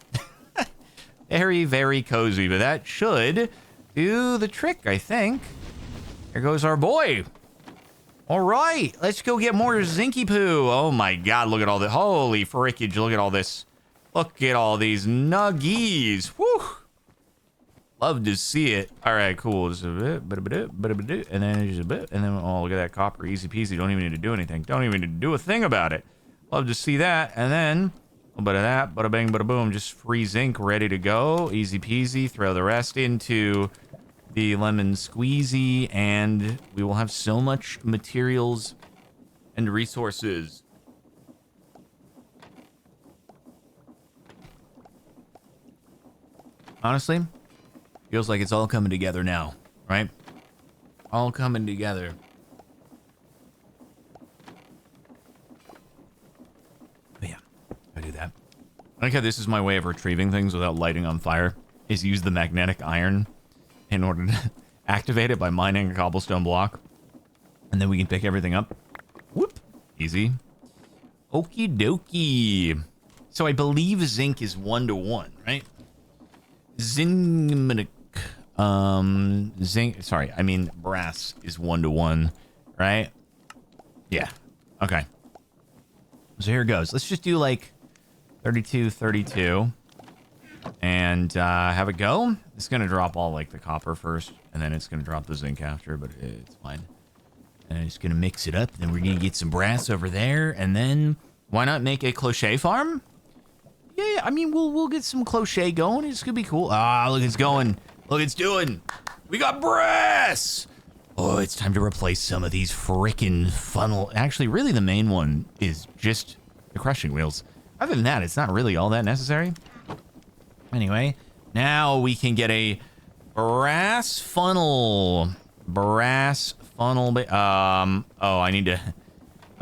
Very, very cozy. But that should do the trick, I think. There goes our boy. All right, let's go get more zinky poo. Oh my God, look at all this. Holy frickage, look at all this. Look at all these nuggies. Whew. Love to see it. All right, cool. Just a bit, and then just a bit, and then, oh, look at that copper. Easy peasy. Don't even need to do anything. Don't even need to do a thing about it. Love to see that. And then a little bit of that. Bada bang, bada boom. Just free zinc ready to go. Easy peasy. Throw the rest into the lemon squeezy, and we will have so much materials and resources. Honestly, feels like it's all coming together now, right? All coming together. But yeah, I do that. I like how this is my way of retrieving things without lighting on fire, is use the magnetic iron in order to activate it by mining a cobblestone block. And then we can pick everything up. Whoop. Easy. Okie dokie. So I believe zinc is 1-to-1, right? Zinc, sorry, I mean brass is 1-to-1, right? Yeah. Okay. So here it goes. Let's just do like 32, 32. And have it go. It's gonna drop all like the copper first, and then it's gonna drop the zinc after, but it's fine. And it's gonna mix it up. Then we're gonna get some brass over there, and then why not make a cloche farm? Yeah, I mean we'll get some cloche going. It's gonna be cool. Ah, look, it's going. Look, it's doing. We got brass. Oh, it's time to replace some of these frickin' funnel. Actually, really, the main one is just the crushing wheels. Other than that, it's not really all that necessary. Anyway, now we can get a brass funnel. Brass funnel. Oh, I'm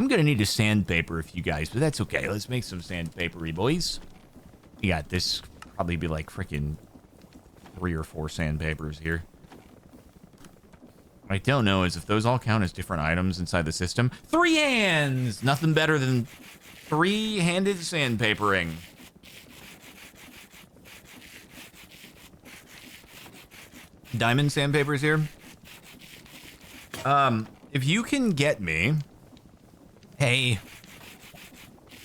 gonna need to sandpaper a few guys, but that's okay. Let's make some sandpapery, boys. We got this. Probably be like freaking 3 or 4 sandpapers here. What I don't know is if those all count as different items inside the system. 3 hands. Nothing better than 3-handed sandpapering. Diamond sandpapers here. If you can get me a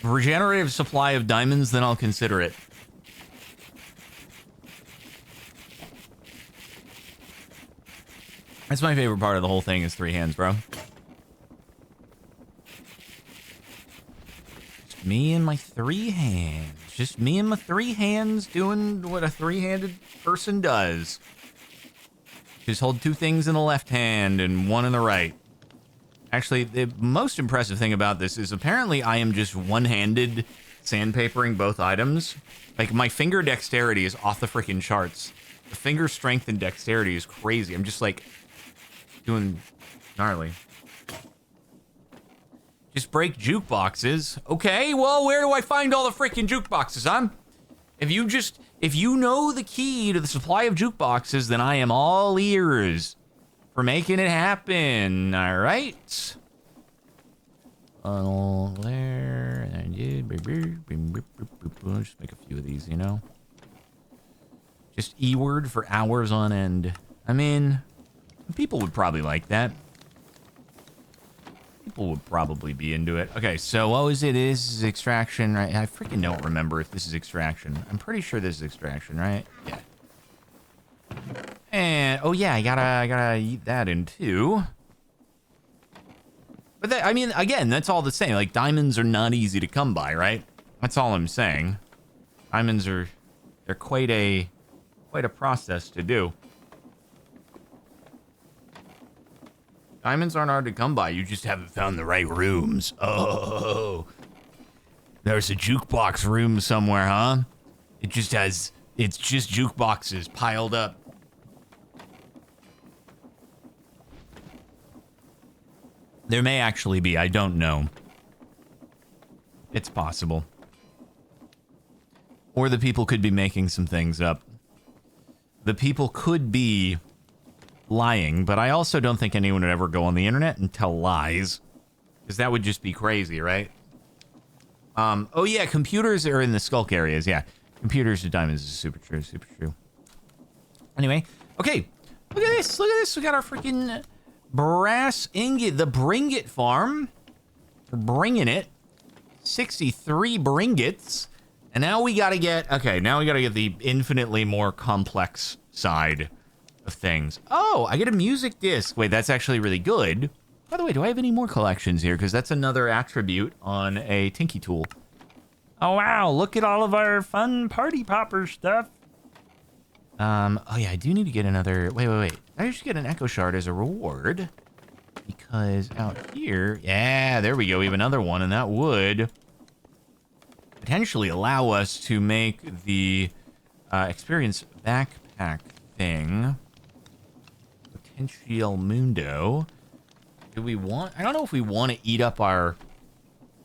regenerative supply of diamonds, then I'll consider it. That's my favorite part of the whole thing is 3 hands, bro. Just me and my 3 hands. Just me and my 3 hands doing what a 3-handed person does. Just hold 2 things in the left hand and 1 in the right. Actually, the most impressive thing about this is apparently I am just one-handed sandpapering both items. Like, my finger dexterity is off the freaking charts. The finger strength and dexterity is crazy. I'm just, like, doing gnarly. Just break jukeboxes. Okay, well, where do I find all the freaking jukeboxes, huh? If you know the key to the supply of jukeboxes, then I am all ears for making it happen. All right. Funnel there, and just make a few of these, you know. Just E-word for hours on end. I mean, people would probably like that. People would probably be into it. Okay, so what was it? This is extraction, right? I freaking don't remember if this is extraction. I'm pretty sure this is extraction, right? Yeah. And oh yeah, I gotta eat that in too. But that, I mean, again, that's all the same. Like, diamonds are not easy to come by, right? That's all I'm saying. Diamonds they're quite a process to do. Diamonds aren't hard to come by. You just haven't found the right rooms. Oh, there's a jukebox room somewhere, huh? It's just jukeboxes piled up. There may actually be. I don't know. It's possible. Or the people could be making some things up. The people could be lying, but I also don't think anyone would ever go on the internet and tell lies, because that would just be crazy, right? Oh yeah, computers are in the sculk areas. Yeah, computers to diamonds is super true, super true. Anyway, okay, look at this, we got our freaking brass ingot, the Bringet farm. We're bringing it. 63 bringets. And now we gotta get, okay, now we gotta get the infinitely more complex side of things. Oh, I get a music disc. Wait, that's actually really good. By the way, do I have any more collections here? Because that's another attribute on a Tinky tool. Oh, wow, look at all of our fun party popper stuff. Oh yeah, I do need to get another, wait. I should get an echo shard as a reward. Because out here, yeah, there we go, we have another one, and that would potentially allow us to make the experience backpack thing. Potential Mundo. Do we want, I don't know if we want to eat up our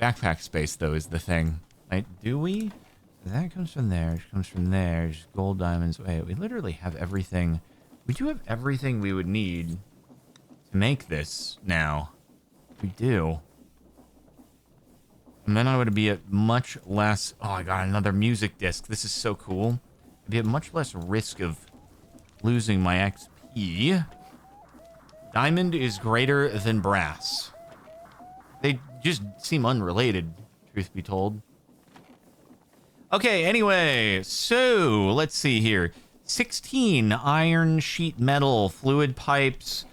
backpack space, though, is the thing. Right, do we? That comes from there, it comes from there, just gold, diamonds. Wait, we literally have everything. We do have everything we would need to make this now. We do. And then I would be at much less... Oh, I got another music disc. This is so cool. I'd be at much less risk of losing my XP. Diamond is greater than brass. They just seem unrelated, truth be told. Okay, anyway, so let's see here. 16 iron sheet metal, fluid pipes,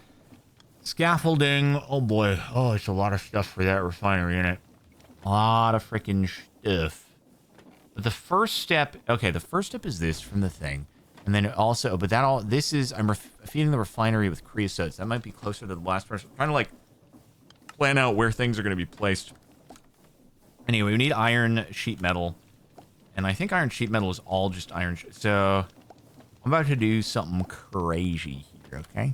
scaffolding. Oh boy, oh, it's a lot of stuff for that refinery, isn't it? A lot of freaking stuff. But the first step, okay, the first step is this from the thing. And then also, but that all, this is, I'm feeding the refinery with creosote. That might be closer to the blast furnace. I'm trying to like plan out where things are going to be placed. Anyway, we need iron sheet metal. And I think iron sheet metal is all just iron. So I'm about to do something crazy here, okay?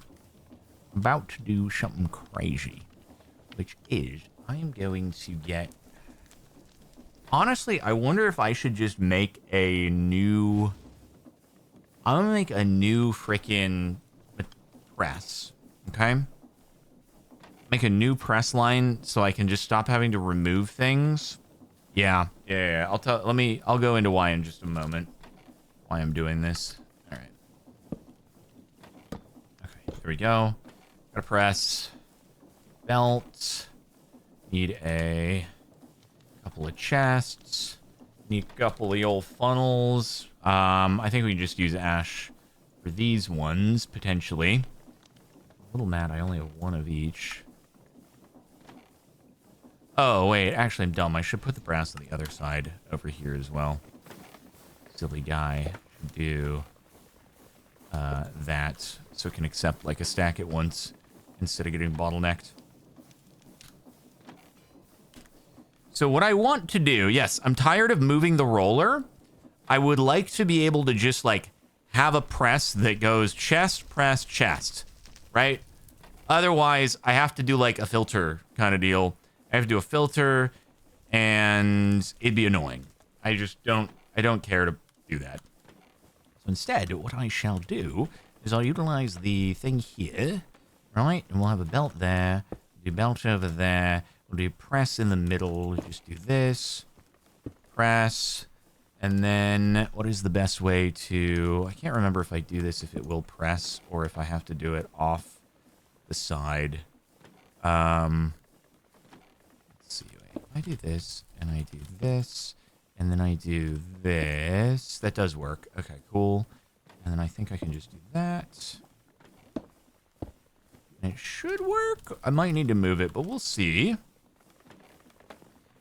I'm about to do something crazy. Which is, I am going to get... Honestly, I wonder if I should just make a new... I'm gonna make a new freaking press, okay? Make a new press line so I can just stop having to remove things. Yeah. I'll go into why in just a moment. Why I'm doing this. All right. Okay, there we go. Got a press. Belt. Need a couple of chests. Need a couple of the old funnels. I think we can just use ash for these ones, potentially. A little mad, I only have one of each. Oh, wait, actually, I'm dumb. I should put the brass on the other side over here as well. Silly guy. Do that so it can accept, like, a stack at once instead of getting bottlenecked. So what I want to do, yes, I'm tired of moving the roller. I would like to be able to just, like, have a press that goes chest, press, chest, right? Otherwise, I have to do, like, a filter kind of deal. I have to do a filter, and it'd be annoying. I don't care to do that. So instead, what I shall do is I'll utilize the thing here, right? And we'll have a belt there, do belt over there, we'll do press in the middle, just do this, press, and then what is the best way to, I can't remember if I do this, if it will press, or if I have to do it off the side. I do this, and I do this, and then I do this. That does work. Okay, cool. And then I think I can just do that. And it should work. I might need to move it, but we'll see.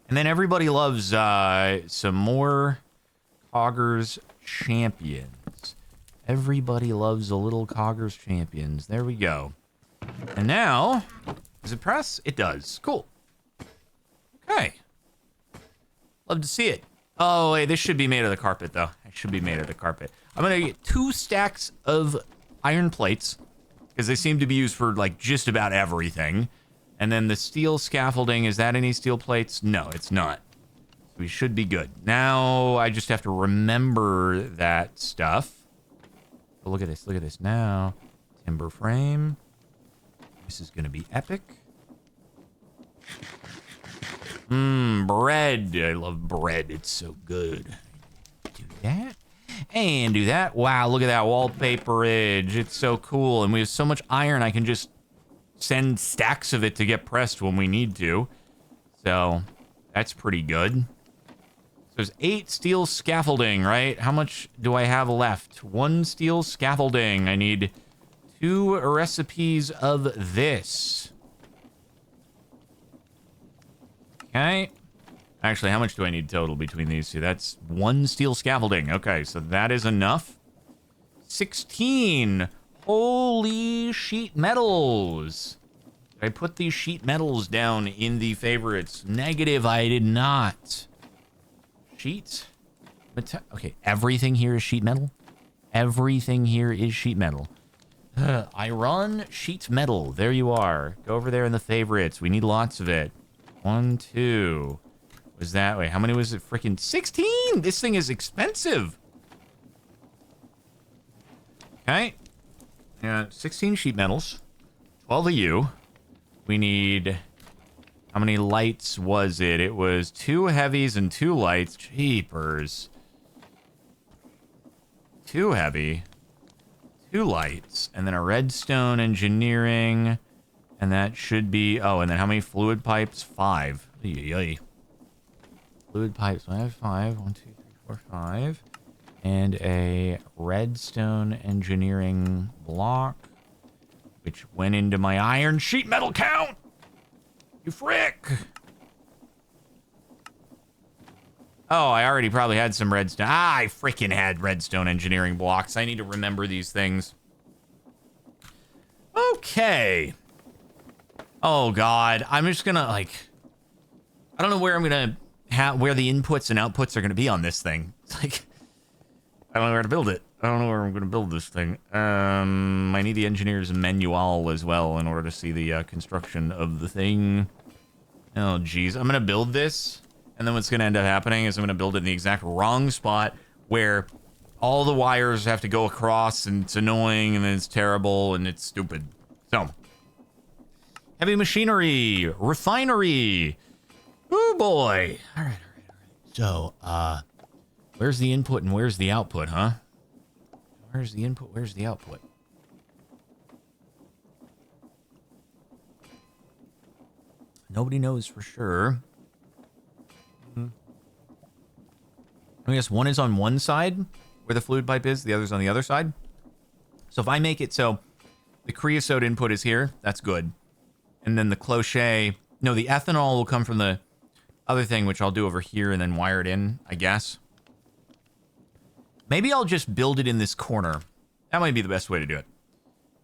And then everybody loves some more Coggers Champions. Everybody loves a little Coggers Champions. There we go. And now, does it press? It does. Cool. Okay. Love to see it. Oh, wait, this should be made of the carpet, though. It should be made of the carpet. I'm going to get 2 stacks of iron plates, because they seem to be used for, like, just about everything. And then the steel scaffolding, is that any steel plates? No, it's not. So we should be good. Now, I just have to remember that stuff. But look at this, look at this. Now, timber frame. This is going to be epic. Bread. I love bread. It's so good. Do that. And do that. Wow, look at that wallpaperage. It's so cool. And we have so much iron, I can just send stacks of it to get pressed when we need to. So that's pretty good. So there's 8 steel scaffolding, right? How much do I have left? 1 steel scaffolding. I need 2 recipes of this. Okay. Actually, how much do I need total between these two? That's 1 steel scaffolding. Okay, so that is enough. 16. Holy sheet metals. Did I put these sheet metals down in the favorites? Negative, I did not. Sheet. Okay, everything here is sheet metal. Everything here is sheet metal. Iron sheet metal. There you are. Go over there in the favorites. We need lots of it. 1, 2. Was that way? How many was it? Freaking 16! This thing is expensive. Okay. Yeah, 16 sheet metals. 12 of you. We need... How many lights was it? It was 2 heavies and 2 lights. Jeepers. 2 heavy. 2 lights. And then a redstone engineering. And that should be... Oh, and then how many fluid pipes? 5. Yay. Fluid pipes. I have 5. 1, 2, 3, 4, 5. And a redstone engineering block, which went into my iron sheet metal count. You frick. Oh, I already probably had some redstone. Ah, I freaking had redstone engineering blocks. I need to remember these things. Okay. Oh, God. I'm just gonna, like... I don't know where I'm gonna... where the inputs and outputs are gonna be on this thing. It's like... I don't know where to build it. I don't know where I'm going to build this thing. I need the engineer's manual as well in order to see the construction of the thing. Oh, geez. I'm going to build this, and then what's going to end up happening is I'm going to build it in the exact wrong spot where all the wires have to go across, and it's annoying, and it's terrible, and it's stupid. So, heavy machinery, refinery. Oh, boy. All right. So, where's the input and where's the output, huh? Where's the input? Where's the output? Nobody knows for sure. I guess one is on one side where the fluid pipe is, the other's on the other side. So if I make it so the creosote input is here, that's good. And then the Cloch, no, the ethanol will come from the other thing, which I'll do over here and then wire it in, I guess. Maybe I'll just build it in this corner. That might be the best way to do it.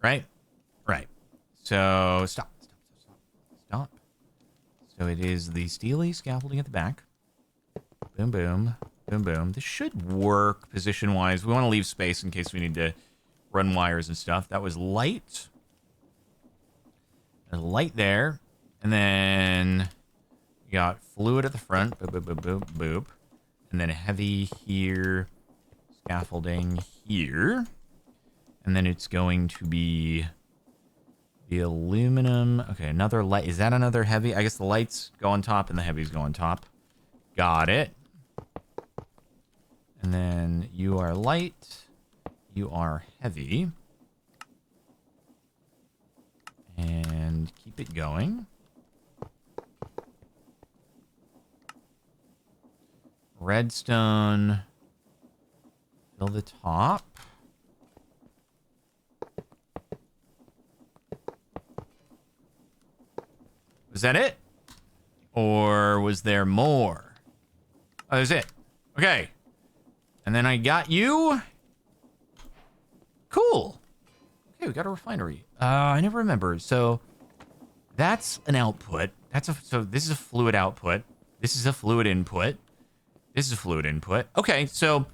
Right? Right. So, stop. So it is the steely scaffolding at the back. Boom, boom. Boom, boom. This should work position-wise. We want to leave space in case we need to run wires and stuff. That was light. There's light there. And then we got fluid at the front. Boop, boop, boop, boop, boop. And then heavy here. Scaffolding here. And then it's going to be the aluminum. Okay, another light. Is that another heavy? I guess the lights go on top and the heavies go on top. Got it. And then you are light. You are heavy. And keep it going. Redstone. Fill the top. Was that it? Or was there more? Oh, that was it. Okay. And then I got you. Cool. Okay, we got a refinery. I never remembered. So that's an output. So this is a fluid output. This is a fluid input. This is a fluid input. Okay, so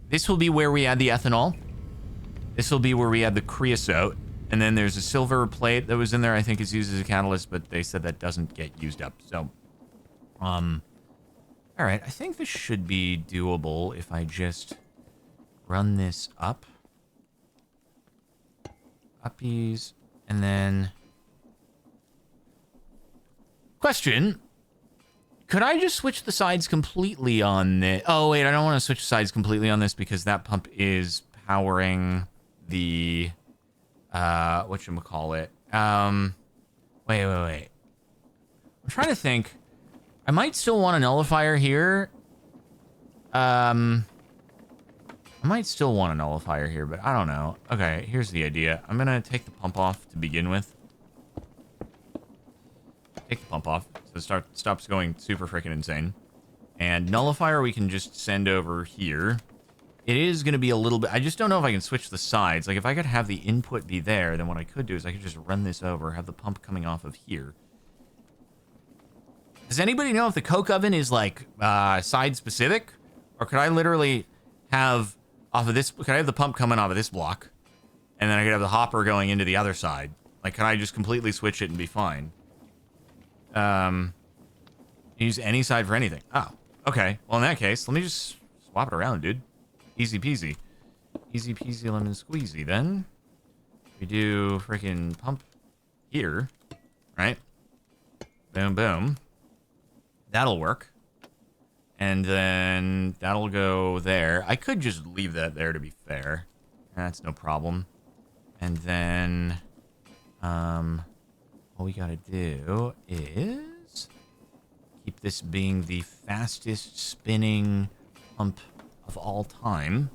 this will be where we add the ethanol. This will be where we add the creosote. And then there's a silver plate that was in there, I think is used as a catalyst, but they said that doesn't get used up. So, all right, I think this should be doable if I just run this up. Uppies, and then... Question. Could I just switch the sides completely on this? Oh, wait, I don't want to switch sides completely on this because that pump is powering the... whatchamacallit? Wait. I'm trying to think. I might still want a nullifier here. I might still want a nullifier here, but I don't know. Okay, here's the idea. I'm gonna take the pump off to begin with. Take the pump off so it stops going super freaking insane. And nullifier we can just send over here. It is going to be a little bit... I just don't know if I can switch the sides. Like, if I could have the input be there, then what I could do is I could just run this over, have the pump coming off of here. Does anybody know if the coke oven is, like, side-specific? Or could I literally have off of this... Could I have the pump coming off of this block? And then I could have the hopper going into the other side? Like, can I just completely switch it and be fine? Use any side for anything. Oh, okay. Well, in that case, let me just swap it around, dude. Easy peasy. Easy peasy lemon squeezy, then. We do freaking pump here, right? Boom, boom. That'll work. And then that'll go there. I could just leave that there to be fair. That's no problem. And then, all we gotta do is keep this being the fastest spinning pump of all time.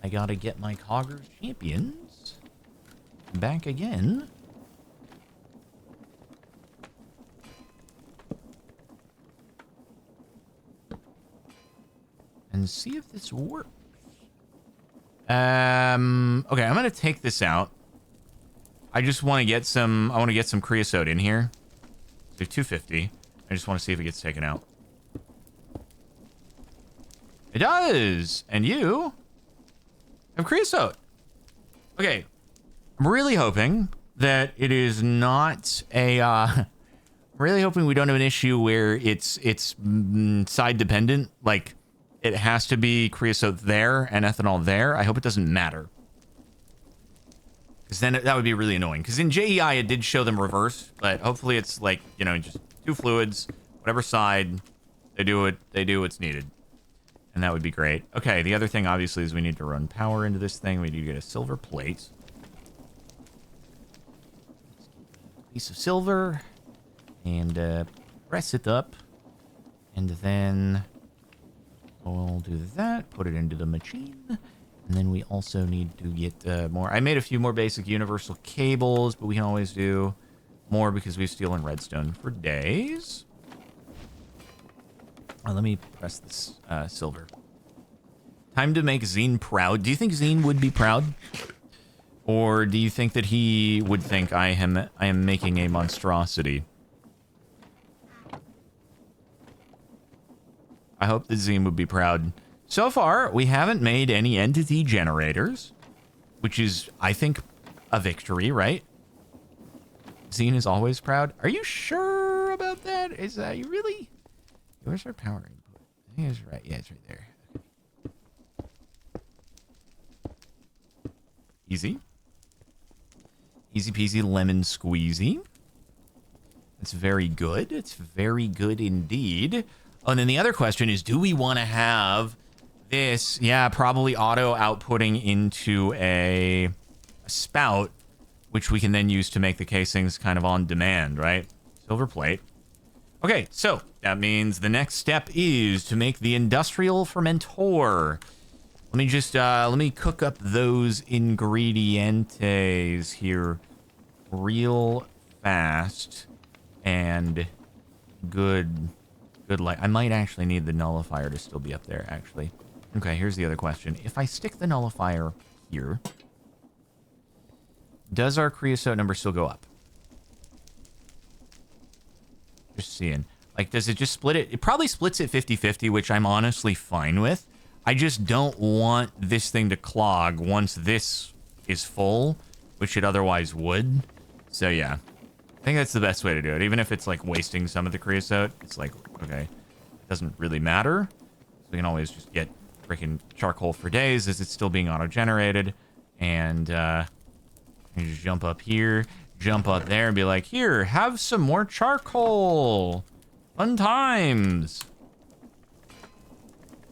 I gotta get my Cogger champions back again. And see if this works. Okay, I'm gonna take this out. I just want to get some... I want to get some creosote in here. So 250. I just want to see if it gets taken out. It does! And you have creosote. Okay. I'm really hoping that it is not a... I'm really hoping we don't have an issue where it's side dependent. Like, it has to be creosote there and ethanol there. I hope it doesn't matter. Because then that would be really annoying. Because in JEI, it did show them reverse. But hopefully it's like, you know, just two fluids. Whatever side, they do what's needed. And that would be great. Okay, the other thing, obviously, is we need to run power into this thing. We need to get a silver plate. Piece of silver. And press it up. And then we'll do that. Put it into the machine. And then we also need to get more. I made a few more basic universal cables, but we can always do more because we've stolen redstone for days. Let me press this silver. Time to make Zine proud. Do you think Zine would be proud? Or do you think that he would think I am making a monstrosity? I hope that Zine would be proud. So far, we haven't made any entity generators, which is, I think, a victory, right? Zine is always proud. Are you sure about that? Is that you really? Where's our power input? I think it's right. Yeah, it's right there. Okay. Easy. Easy peasy lemon squeezy. It's very good. It's very good indeed. Oh, and then the other question is, do we want to have this? Yeah, probably auto outputting into a spout, which we can then use to make the casings kind of on demand, right? Silver plate. Okay, so that means the next step is to make the industrial fermentor. Let me just, let me cook up those ingredientes here real fast and good light. I might actually need the nullifier to still be up there, actually. Okay, here's the other question. If I stick the nullifier here, does our creosote number still go up? Just seeing. Like, does it just split it? It probably splits it 50-50, which I'm honestly fine with. I just don't want this thing to clog once this is full, which it otherwise would. So, yeah. I think that's the best way to do it. Even if it's, like, wasting some of the creosote, it's like, okay, it doesn't really matter. So we can always just get freaking charcoal for days as it's still being auto-generated. And, you just jump up here, jump up there, and be like, here, have some more charcoal. Fun times.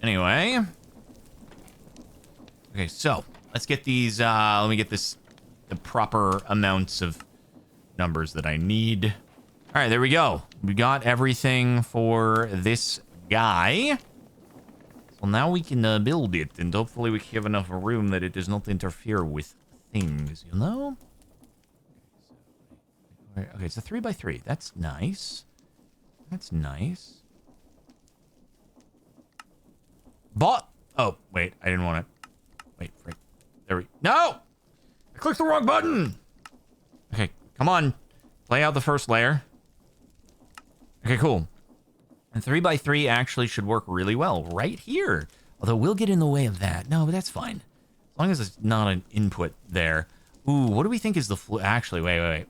Anyway. Okay, so let's get these, let me get this the proper amounts of numbers that I need. All right, there we go. We got everything for this guy. So now we can build it, and hopefully we have enough room that it does not interfere with things, you know? Okay, it's a 3x3. That's nice. That's nice. Oh, wait, I didn't want it. Wait, right. There we... No! I clicked the wrong button! Okay, come on. Lay out the first layer. Okay, cool. And 3x3 actually should work really well right here. Although we'll get in the way of that. No, but that's fine. As long as it's not an input there. Ooh, what do we think is the fluid? Actually, wait.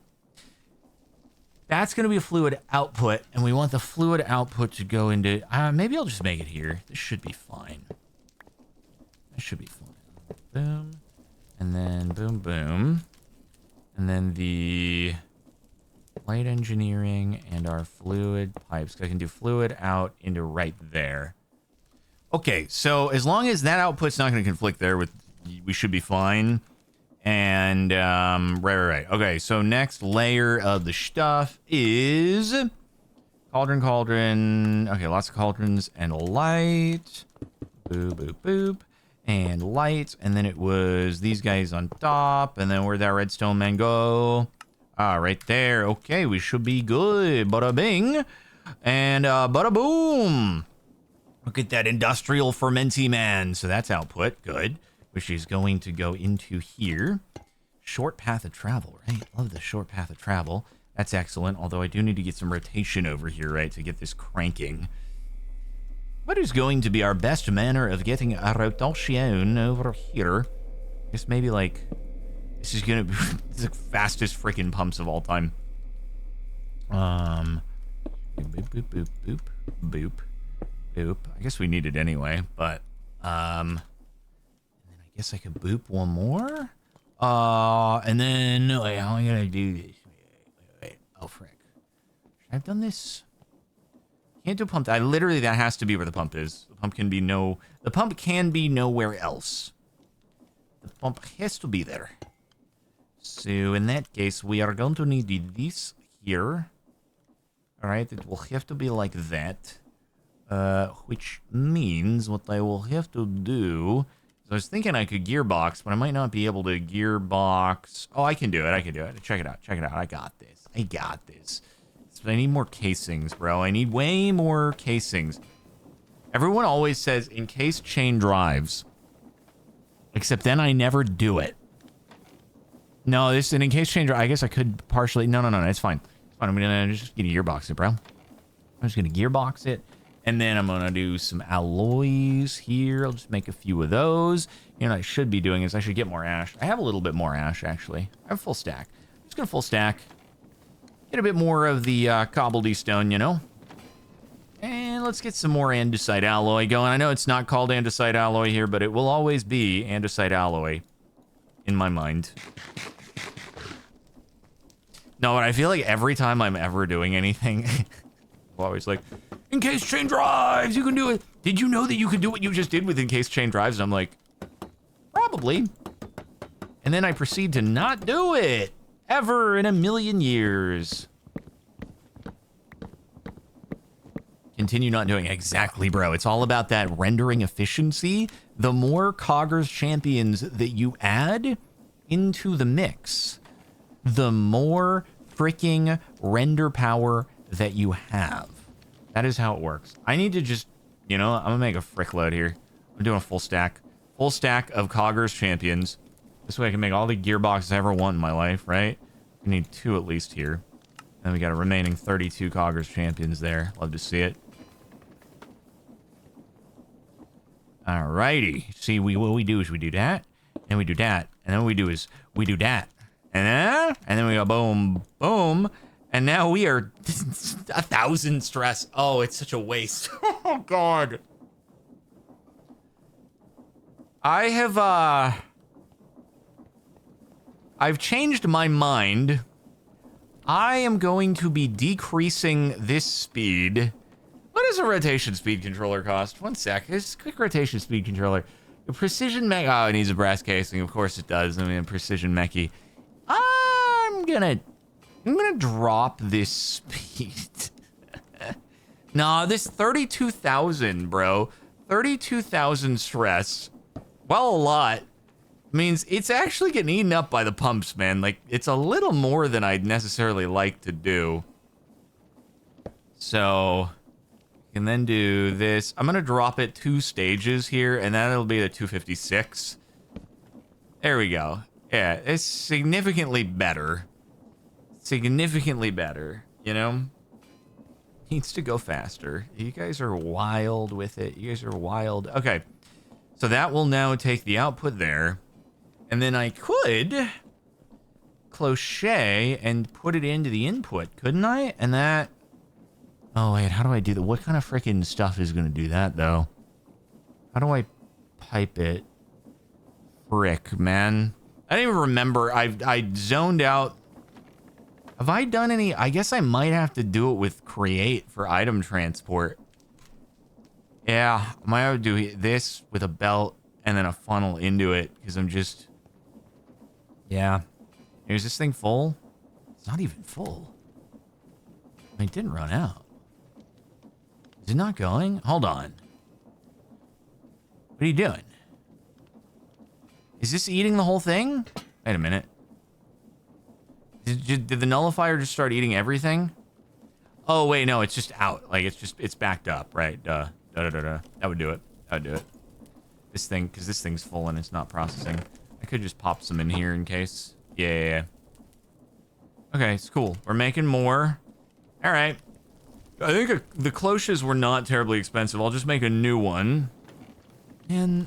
That's going to be a fluid output, and we want the fluid output to go into... maybe I'll just make it here. This should be fine. This should be fine. Boom. And then boom, boom. And then the light engineering and our fluid pipes. I can do fluid out into right there. Okay, so as long as that output's not going to conflict there with... We should be fine. And, right. Okay, so next layer of the stuff is cauldron. Okay, lots of cauldrons and light. Boop. And light. And then it was these guys on top. And then where'd that redstone man go? Right there. Okay, we should be good. Bada bing. And, bada boom. Look at that industrial fermenty man. So that's output. Good. Which is going to go into here. Short path of travel, right? Love the short path of travel. That's excellent, although I do need to get some rotation over here, right, to get this cranking. What is going to be our best manner of getting a rotation over here? I guess maybe, like, this is going to be the fastest freaking pumps of all time. Boop. I guess we need it anyway, but, I guess I could boop one more. And then, wait, how am I gonna do this? Wait. Oh, frick. Should I have done this? Can't do pump. Literally, that has to be where the pump is. The pump can be nowhere else. The pump has to be there. So, in that case, we are going to need this here. Alright, it will have to be like that. Which means what I will have to do... So I was thinking I could gearbox, but I might not be able to gearbox. Oh, I can do it. Check it out. I got this. So I need more casings, bro. I need way more casings. Everyone always says encased chain drives. Except then I never do it. No, this is an encased chain drive. I guess I could partially... No, it's fine. It's fine. I'm just going to gearbox it, bro. I'm just going to gearbox it. And then I'm going to do some alloys here. I'll just make a few of those. You know what I should be doing is I should get more ash. I have a little bit more ash, actually. I have a full stack. I'm just going to full stack. Get a bit more of the cobblestone, you know. And let's get some more andesite alloy going. I know it's not called andesite alloy here, but it will always be andesite alloy in my mind. No, but I feel like every time I'm ever doing anything, I'm always like... Encased chain drives, you can do it. Did you know that you could do what you just did with encased chain drives? And I'm like, probably. And then I proceed to not do it ever in a million years. Continue not doing exactly, bro. It's all about that rendering efficiency. The more Coggers champions that you add into the mix, the more freaking render power that you have. That is how it works. I need to just, you know, I'm gonna make a frick load here. I'm doing a full stack. Full stack of Coggers champions. This way I can make all the gearboxes I ever want in my life, right? We need 2 at least here. Then we got a remaining 32 Coggers champions there. Love to see it. Alrighty. See, what we do is we do that, and we do that, and then what we do is we do that. And then we go boom, boom. And now we are 1,000 stress. Oh, it's such a waste. Oh, God. I've changed my mind. I am going to be decreasing this speed. What does a rotation speed controller cost? 1 sec. It's a quick rotation speed controller. A precision mech. Oh, it needs a brass casing. Of course it does. I mean, a precision mechy. I'm gonna drop this speed. Nah, this 32,000, bro. 32,000 stress. Well, a lot. Means it's actually getting eaten up by the pumps, man. Like, it's a little more than I'd necessarily like to do. So, can then do this. I'm gonna drop it 2 stages here, and then it'll be the 256. There we go. Yeah, it's significantly better. Significantly better, you know? Needs to go faster. You guys are wild with it. You guys are wild. Okay, so that will now take the output there, and then I could crochet and put it into the input, couldn't I? And that... Oh, wait, how do I do that? What kind of freaking stuff is going to do that, though? How do I pipe it? Frick, man. I don't even remember. I zoned out. Have I done any? I guess I might have to do it with create for item transport. Yeah, I might have to do this with a belt and then a funnel into it, because I'm just... Yeah. Is this thing full? It's not even full. I mean, it didn't run out. Is it not going? Hold on. What are you doing? Is this eating the whole thing? Wait a minute. Did the nullifier just start eating everything? Oh, wait, no, it's just out. Like, it's backed up, right? That would do it. That would do it. This thing, because this thing's full and it's not processing. I could just pop some in here in case. Yeah. Okay, it's cool. We're making more. All right. I think the cloches were not terribly expensive. I'll just make a new one. And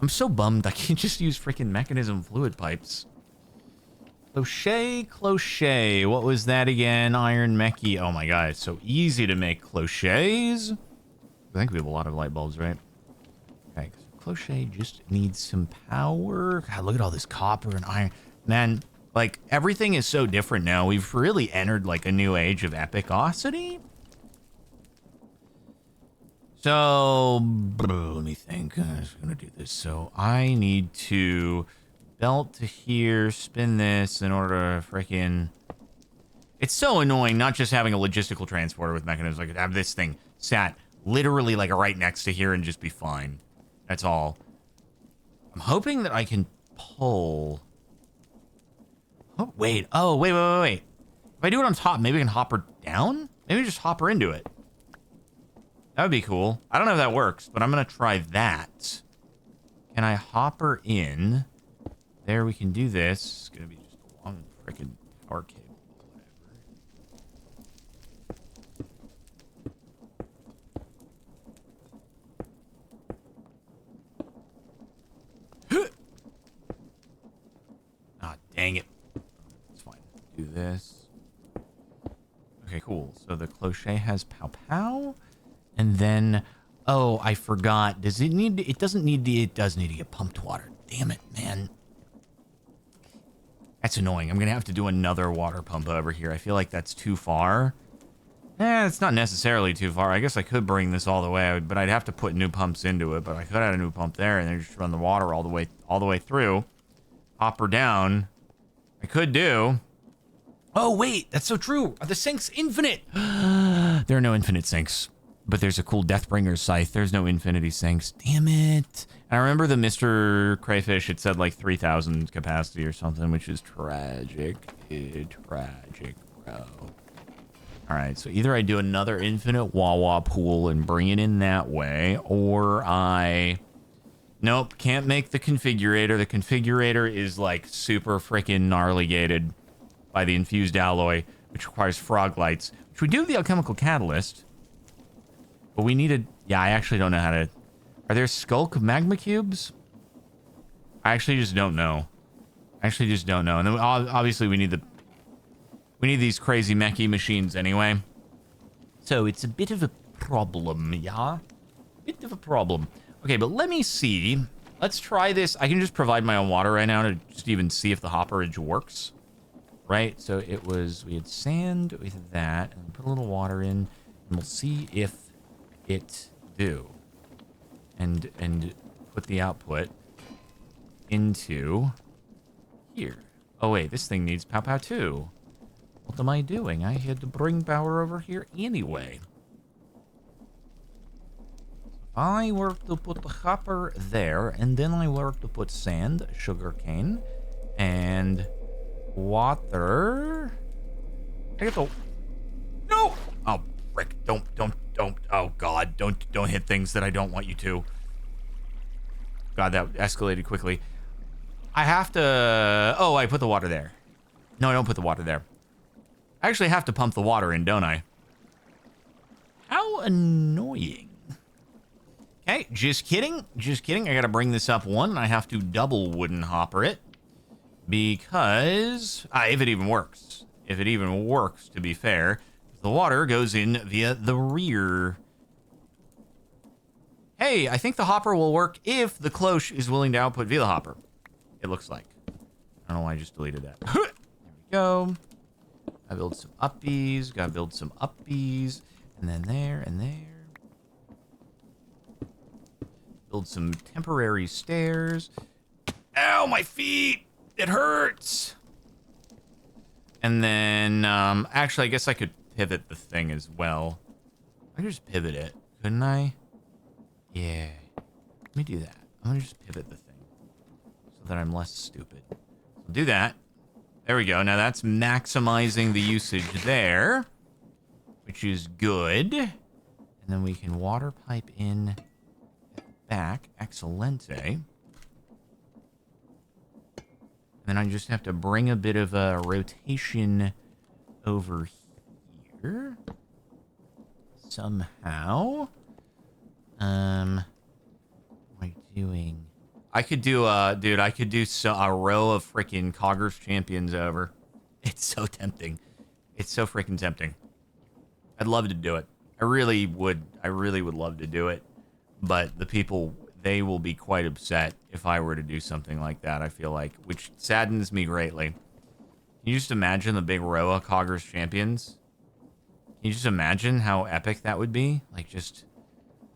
I'm so bummed I can't just use freaking mechanism fluid pipes. Cloche. What was that again? Iron mechy. Oh my god, it's so easy to make cloches. I think we have a lot of light bulbs, right? Okay, so cloche just needs some power. God, look at all this copper and iron. Man, like, everything is so different now. We've really entered, like, a new age of epicosity. So, let me think. I'm just gonna do this. So, I need to belt to here, spin this in order to freaking... It's so annoying not just having a logistical transporter with mechanisms. I could have this thing sat literally, like, right next to here and just be fine. That's all. I'm hoping that I can pull... Oh, wait. Oh, wait. If I do it on top, maybe I can hop her down? Maybe just hop her into it. That would be cool. I don't know if that works, but I'm going to try that. Can I hop her in? There, we can do this. It's going to be just a long freaking power cable. Whatever. Ah, dang it. Do this. Okay, cool. So the cloche has pow. And then, oh, I forgot. Does it need to, it doesn't need to, it does need to get pumped water. Damn it, man. That's annoying. I'm going to have to do another water pump over here. I feel like that's too far. It's not necessarily too far. I guess I could bring this all the way, but I'd have to put new pumps into it. But I could add a new pump there and then just run the water all the way through. Hop her down. I could do. Oh, wait, that's so true. Are the sinks infinite? There are no infinite sinks, but there's a cool Deathbringer scythe. There's no infinity sinks. Damn it. And I remember the Mr. Crayfish, it said like 3,000 capacity or something, which is tragic. Tragic, bro. All right, so either I do another infinite Wawa pool and bring it in that way, or I... Nope, can't make the configurator. The configurator is like super freaking gnarly gated by the infused alloy, which requires frog lights, which we do have the alchemical catalyst, but we needed... Yeah, I actually don't know how to... Are there sculk magma cubes? I actually just don't know. And then obviously we need these crazy mechy machines anyway. So it's a bit of a problem, yeah? Bit of a problem. Okay, but let me see. Let's try this. I can just provide my own water right now to just even see if the hopperage works. Right, so it was, we had sand with that, and put a little water in, and we'll see if it do. And put the output into here. Oh, wait, this thing needs pow pow too. What am I doing? I had to bring power over here anyway. I were to put the hopper there, and then I were to put sand, sugarcane, and water. I get the... No! Oh, frick. Don't. Oh, God. Don't hit things that I don't want you to. God, that escalated quickly. I have to... Oh, I put the water there. No, I don't put the water there. I actually have to pump the water in, don't I? How annoying. Okay, just kidding. Just kidding. I gotta bring this up one. I have to double wooden hopper it. Because... if it even works. If it even works, to be fair. The water goes in via the rear. Hey, I think the hopper will work if the Cloch is willing to output via the hopper. It looks like. I don't know why I just deleted that. There we go. I build some uppies. Gotta build some uppies. And then there and there. Build some temporary stairs. Ow, my feet! It hurts! And then, actually, I guess I could pivot the thing as well. I could just pivot it, couldn't I? Yeah. Let me do that. I'm gonna just pivot the thing so that I'm less stupid. So do that. There we go. Now that's maximizing the usage there, which is good. And then we can water pipe in back. Excelente. And then I just have to bring a bit of a rotation over here. Somehow. What am I doing? I could do, dude, I could do a row of freaking Coggers champions over. It's so tempting. It's so freaking tempting. I'd love to do it. I really would love to do it. But the people, they will be quite upset if I were to do something like that, I feel like, which saddens me greatly. Can you just imagine the big row of Coggers champions? Can you just imagine how epic that would be? Like, just,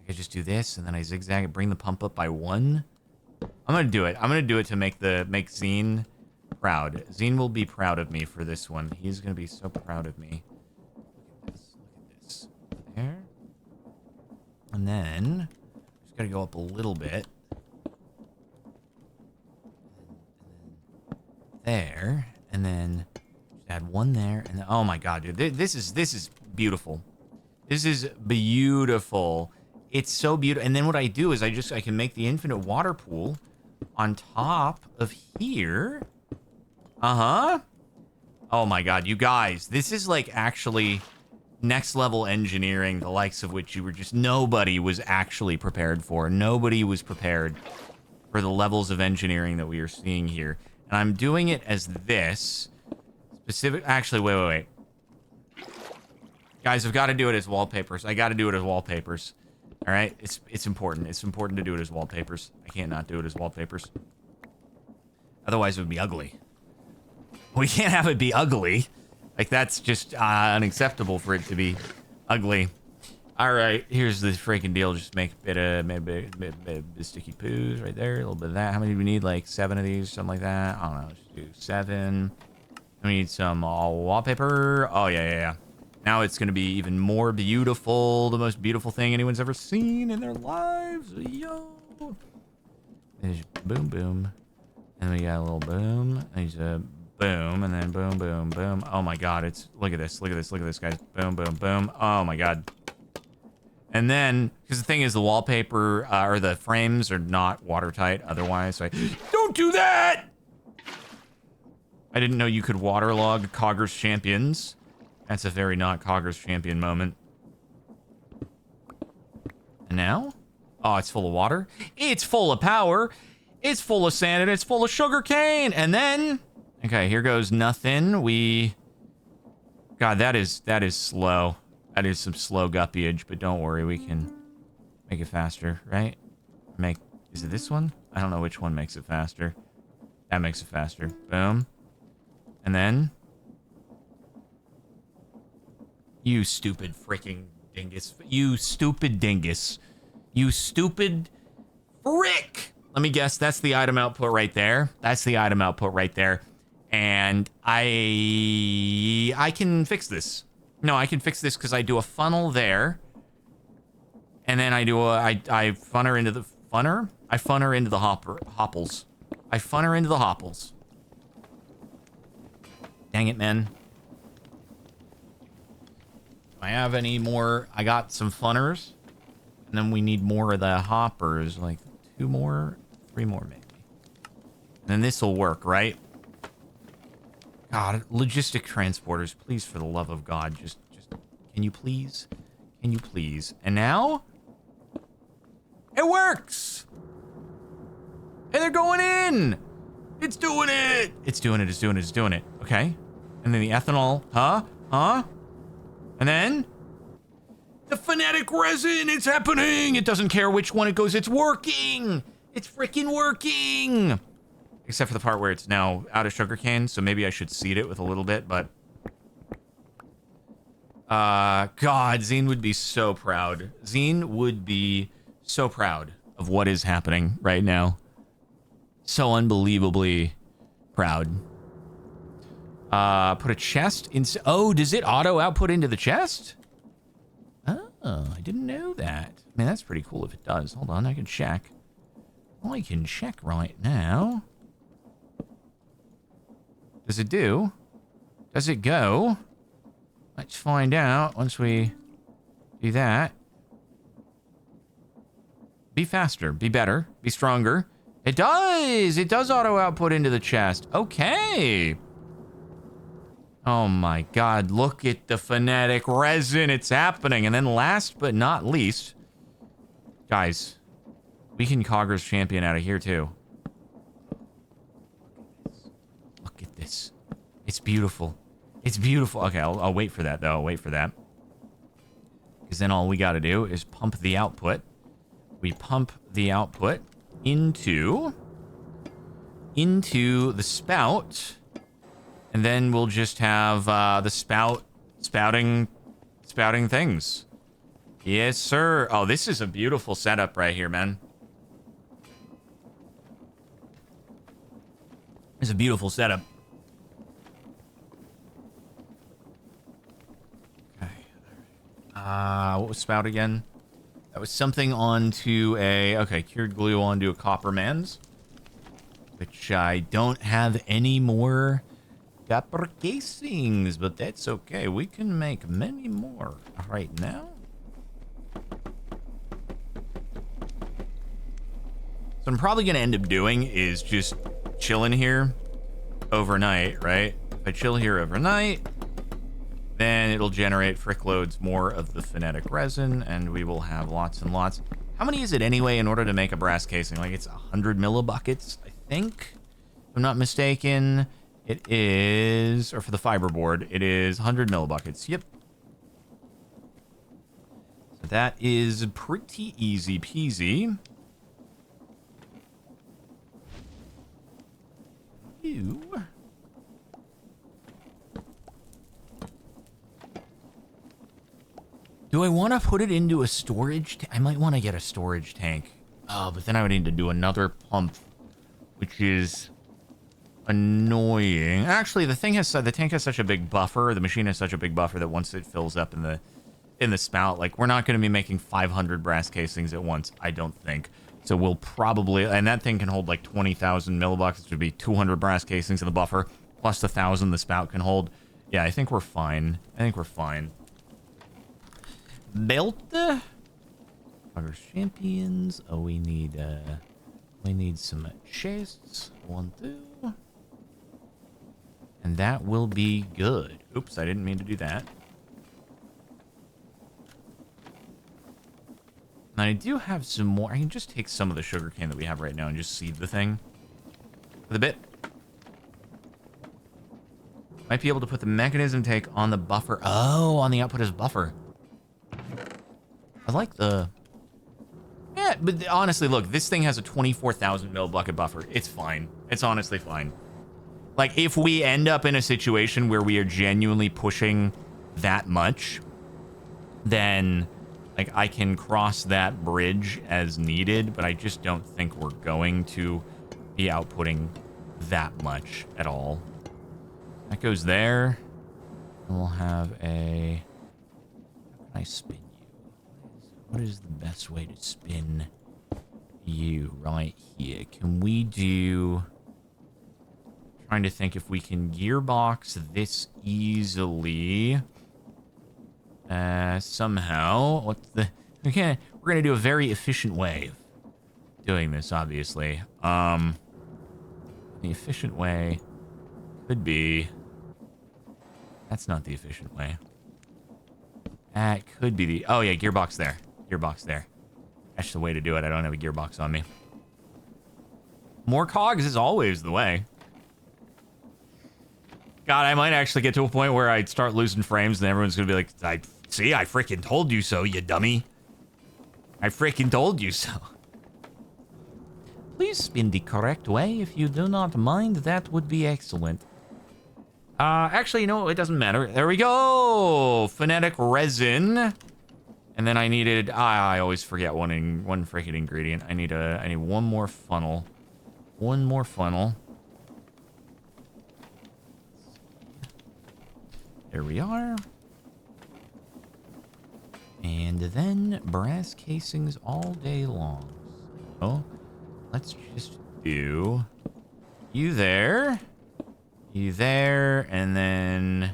I could just do this, and then I zigzag and bring the pump up by 1. I'm gonna do it. I'm gonna do it to make Zine proud. Zine will be proud of me for this one. He's gonna be so proud of me. Look at this. There. And then... gotta go up a little bit. There. And then just add 1 there. And then, oh my god, dude. This is beautiful. This is beautiful. It's so beautiful. And then what I do is I can make the infinite water pool on top of here. Uh-huh. Oh my god, you guys. This is like actually... next level engineering, the likes of which you were just... nobody was actually prepared for. Nobody was prepared for the levels of engineering that we are seeing here. And I'm doing it as this. Specific... actually, wait. Guys, I've got to do it as wallpapers. I got to do it as wallpapers. All right? It's important. It's important to do it as wallpapers. I can't not do it as wallpapers. Otherwise, it would be ugly. We can't have it be ugly. Like, that's just unacceptable for it to be ugly. All right, here's the freaking deal. Just make a bit of sticky poos right there. A little bit of that. How many do we need? Like 7 of these, something like that. I don't know. Just do 7. We need some wallpaper. Oh, yeah. Now it's going to be even more beautiful. The most beautiful thing anyone's ever seen in their lives. Yo. There's boom, boom. And we got a little boom. There's a... boom, and then boom, boom, boom. Oh my god, it's... look at this, guys. Boom, boom, boom. Oh my god. And then, because the thing is, the wallpaper, or the frames are not watertight otherwise, so don't do that! I didn't know you could waterlog Coggers champions. That's a very not Coggers champion moment. And now? Oh, it's full of water? It's full of power! It's full of sand, and it's full of sugar cane! And then... okay, here goes nothing. God, that is slow. That is some slow guppyage, but don't worry, we can make it faster, right? Is it this one? I don't know which one makes it faster. That makes it faster. Boom. And then... you stupid freaking dingus. You stupid dingus. You stupid frick! Let me guess, that's the item output right there. That's the item output right there. And I can fix this. No, I can fix this because I do a funnel there. And then I do I funner into the funner? I funner into the hopples. I funner into the hopples. Dang it, man. Do I have any more? I got some funners. And then we need more of the hoppers. Like 2 more, 3 more maybe. And then this will work, right? God, logistic transporters, please, for the love of God, just, can you please? Can you please? And now, it works! And they're going in! It's doing it! It's doing it, it's doing it, it's doing it. Okay. And then the ethanol, huh? And then, the phonetic resin, it's happening! It doesn't care which one it goes, it's working! It's freaking working! Except for the part where it's now out of sugarcane, so maybe I should seed it with a little bit, but... God, Zine would be so proud. Zine would be so proud of what is happening right now. So unbelievably proud. Put a chest in... Oh, does it auto-output into the chest? Oh, I didn't know that. I mean, that's pretty cool if it does. Hold on, I can check. I can check right now. Does it do? Does it go? Let's find out once we do that. Be faster, be better, be stronger. It does! It does auto-output into the chest. Okay. Oh my God, look at the phonetic resin. It's happening. And then last but not least, guys, we can Cogger's champion out of here too. Look at this. It's beautiful. It's beautiful. Okay, I'll wait for that though. I'll wait for that. Because then all we got to do is pump the output. We pump the output into the spout. And then we'll just have the spouting things. Yes, sir. Oh, this is a beautiful setup right here, man. It's a beautiful setup. Okay. What was spout again? That was something onto a... Okay, cured glue onto a copper mans. Which I don't have any more copper casings, but that's okay. We can make many more right now. So I'm probably going to end up doing is just chilling here overnight, right? If I chill here overnight, then it'll generate frick loads more of the phonetic resin, and we will have lots and lots. How many is it anyway in order to make a brass casing? Like it's 100 millibuckets, I think, if I'm not mistaken. It is, or for the fiberboard, it is 100 millibuckets. Yep. So that is pretty easy peasy. Ew. Do I want to put it into a storage? I might want to get a storage tank. Oh, but then I would need to do another pump, which is annoying. Actually, the tank has such a big buffer. The machine has such a big buffer that once it fills up in the spout, like we're not going to be making 500 brass casings at once. I don't think. So we'll probably, and that thing can hold like 20,000 millibucks, which would be 200 brass casings in the buffer, plus the 1,000 the spout can hold. Yeah, I think we're fine. Belt. Our champions. Oh, we need some chests. 1, 2. And that will be good. Oops, I didn't mean to do that. And I do have some more. I can just take some of the sugarcane that we have right now and just seed the thing with a bit. Might be able to put the mechanism tank on the buffer. Oh, on the output as buffer. I like the... Yeah, but honestly, look, this thing has a 24,000 mil bucket buffer. It's fine. It's honestly fine. Like, if we end up in a situation where we are genuinely pushing that much, then... Like, I can cross that bridge as needed, but I just don't think we're going to be outputting that much at all. That goes there. And we'll have a... How can I spin you? What is the best way to spin you right here? Can we do... Trying to think if we can gearbox this easily. Somehow. What's the... Okay, we're going to do a very efficient way of doing this, obviously. The efficient way could be... That's not the efficient way. That could be the... Oh, yeah, gearbox there. Gearbox there. That's the way to do it. I don't have a gearbox on me. More cogs is always the way. God, I might actually get to a point where I'd start losing frames and everyone's going to be like, I freaking told you so, you dummy. I freaking told you so. Please spin the correct way. If you do not mind, that would be excellent. Actually, you know, it doesn't matter. There we go. Phonetic resin. And then I needed, I always forget one freaking ingredient. I need one more funnel. One more funnel. There we are. And then brass casings all day long. So let's just do you there, and then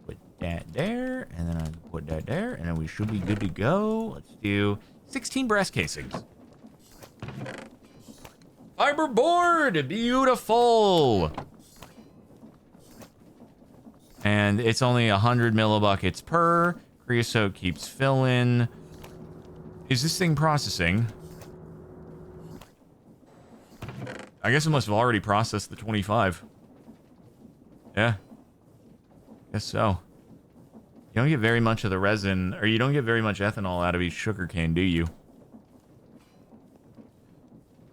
put that there, and then I put that there, and then we should be good to go. Let's do 16 brass casings. Fiberboard, beautiful. And it's only 100 millibuckets per. Creosote keeps filling. Is this thing processing? I guess it must have already processed the 25. Yeah. Guess so. You don't get very much of the resin, or you don't get very much ethanol out of each sugarcane, do you?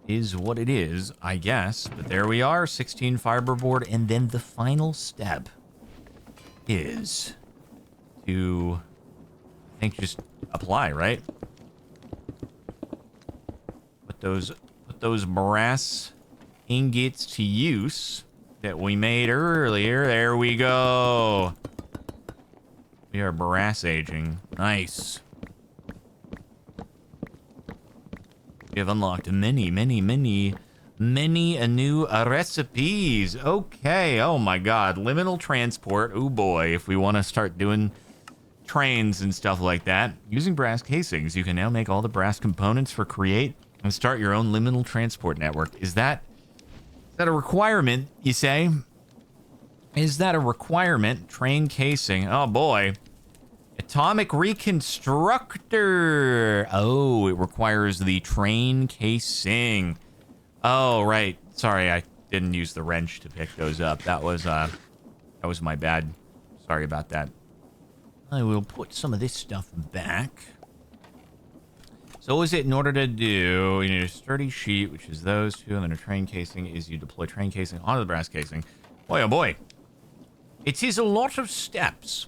Is what it is, I guess. But there we are, 16 fiberboard, and then the final step is to, I think, just apply, right? Put those brass ingots to use that we made earlier. There we go. We are brass aging. Nice. We have unlocked many new recipes. Okay. Oh my God. Liminal transport. Oh boy. If we want to start doing trains and stuff like that, using brass casings, you can now make all the brass components for Create and start your own liminal transport network. Is that a requirement, you say? Is that a requirement? Train casing. Oh boy. Atomic reconstructor. Oh, it requires the train casing. Oh, right. Sorry, I didn't use the wrench to pick those up. That was my bad. Sorry about that. I will put some of this stuff back. So is it in order to do, you need a sturdy sheet, which is those two, and then a train casing is you deploy train casing onto the brass casing. Boy, oh boy. It is a lot of steps.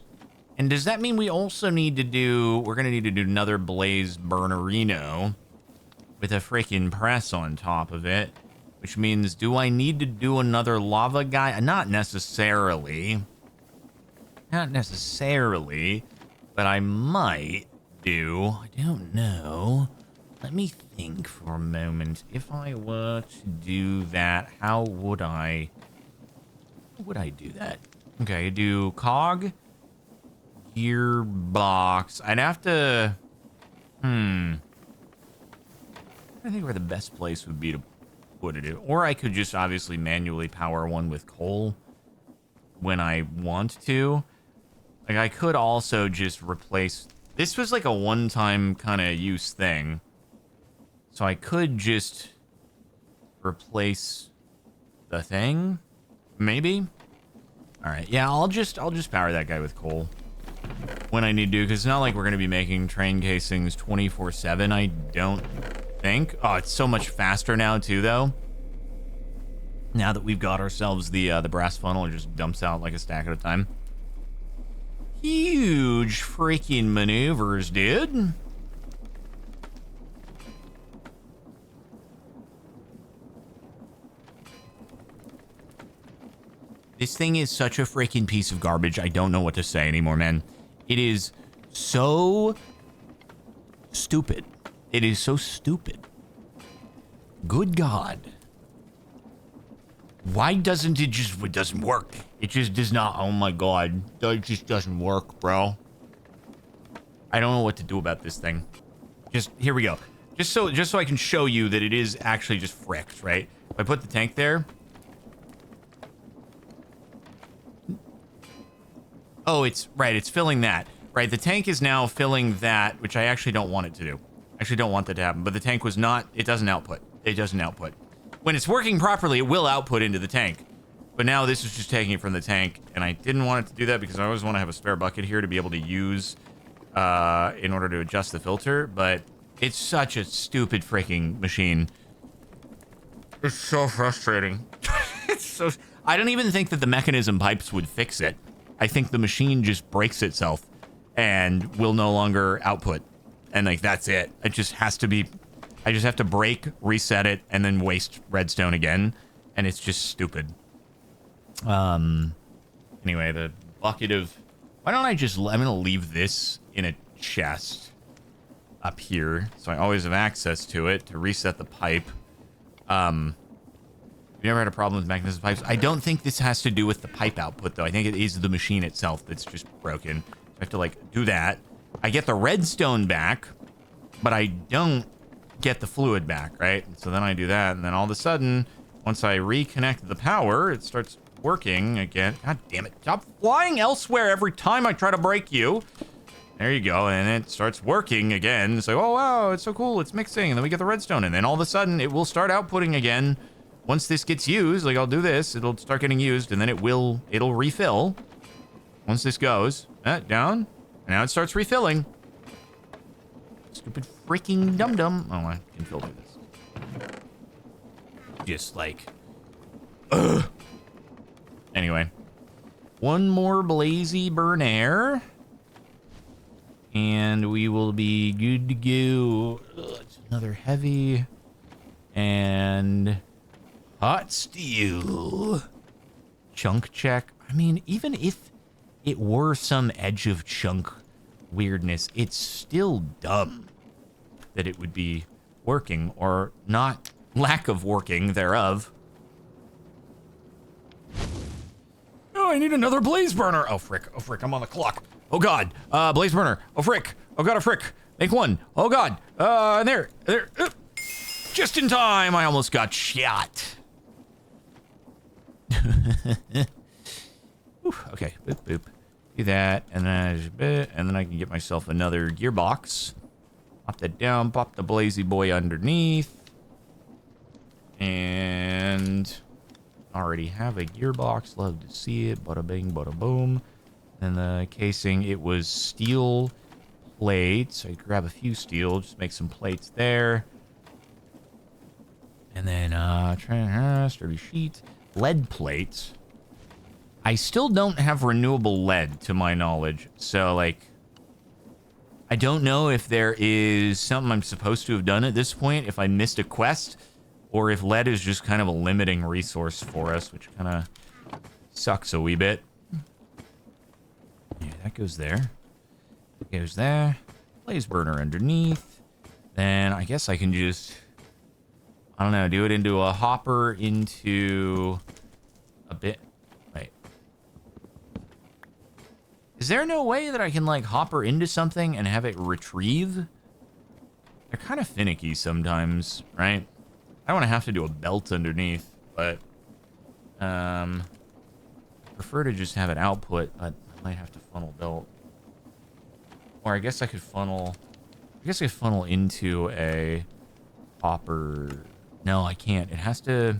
And does that mean we also need to do, we're going to need to do another blaze burnerino with a freaking press on top of it, which means, do I need to do another lava guy? Not necessarily. Not necessarily, but I might do. I don't know. Let me think for a moment. If I were to do that, how would I do that? Okay, do cog, gearbox. I'd have to, I think where the best place would be to put it. Or I could just obviously manually power one with coal when I want to. Like, I could also just replace... This was like a one-time kind of use thing. So I could just replace the thing, maybe. All right, yeah, I'll just power that guy with coal when I need to, because it's not like we're going to be making train casings 24/7, I don't think. Oh, it's so much faster now, too, though. Now that we've got ourselves the brass funnel, it just dumps out like a stack at a time. Huge freaking maneuvers, dude. This thing is such a freaking piece of garbage. I don't know what to say anymore, man. It is so stupid. It is so stupid. Good God. Why doesn't it just... It doesn't work. It just does not... Oh, my God. It just doesn't work, bro. I don't know what to do about this thing. Just... Here we go. Just so I can show you that it is actually just fricked, right? If I put the tank there... Oh, it's... Right, it's filling that. Right, the tank is now filling that, which I actually don't want it to do. I actually don't want that to happen. But the tank was not... It doesn't output. It doesn't output. When it's working properly, it will output into the tank. But now this is just taking it from the tank, and I didn't want it to do that because I always want to have a spare bucket here to be able to use in order to adjust the filter, but it's such a stupid freaking machine. It's so frustrating. It's so... I don't even think that the mechanism pipes would fix it. I think the machine just breaks itself and will no longer output. And, like, that's it. It just has to be... I just have to break, reset it, and then waste redstone again. And it's just stupid. Anyway, the bucket of... Why don't I just... I'm going to leave this in a chest up here. So I always have access to it to reset the pipe. You never had a problem with mechanism pipes? I don't think this has to do with the pipe output, though. I think it is the machine itself that's just broken. So I have to, like, do that. I get the redstone back, but I don't get the fluid back, right? So then I do that, and then all of a sudden, once I reconnect the power, it starts working again. God damn it. Stop flying elsewhere every time I try to break you. There you go, and it starts working again. It's like, oh, wow, it's so cool. It's mixing, and then we get the redstone, and then all of a sudden, it will start outputting again. Once this gets used, like, I'll do this, it'll start getting used, and then it'll refill. Once this goes, down, and now it starts refilling. Stupid freaking dum-dum. Oh, I can filter this. Just like... Ugh. Anyway. One more blazy burn air. And we will be good to go. Ugh, it's another heavy. And... hot steel. Chunk check. I mean, even if it were some edge of chunk weirdness, it's still dumb that it would be working, or not, lack of working thereof. Oh, I need another blaze burner. Oh, frick. Oh, frick. I'm on the clock. Oh, God. Blaze burner. Oh, frick. Oh, God. Oh, frick. Make one. Oh, God. There. Just in time. I almost got shot. Okay. Boop, boop. Do that, and then I can get myself another gearbox. Pop that down, pop the blazy boy underneath. And already have a gearbox, love to see it. Bada bing, bada boom. And the casing, it was steel plates. So I grab a few steel, just make some plates there. And then sturdy sheet, lead plates. I still don't have renewable lead, to my knowledge. So, like, I don't know if there is something I'm supposed to have done at this point, if I missed a quest, or if lead is just kind of a limiting resource for us, which kind of sucks a wee bit. Yeah, that goes there. That goes there. Blaze burner underneath. Then I guess I can just, I don't know, do it into a hopper, into a bit. Is there no way that I can, like, hopper into something and have it retrieve? They're kind of finicky sometimes, right? I don't want to have to do a belt underneath, but I prefer to just have it output, but I might have to funnel belt. Or I guess I could funnel into a hopper. No, I can't. It has to...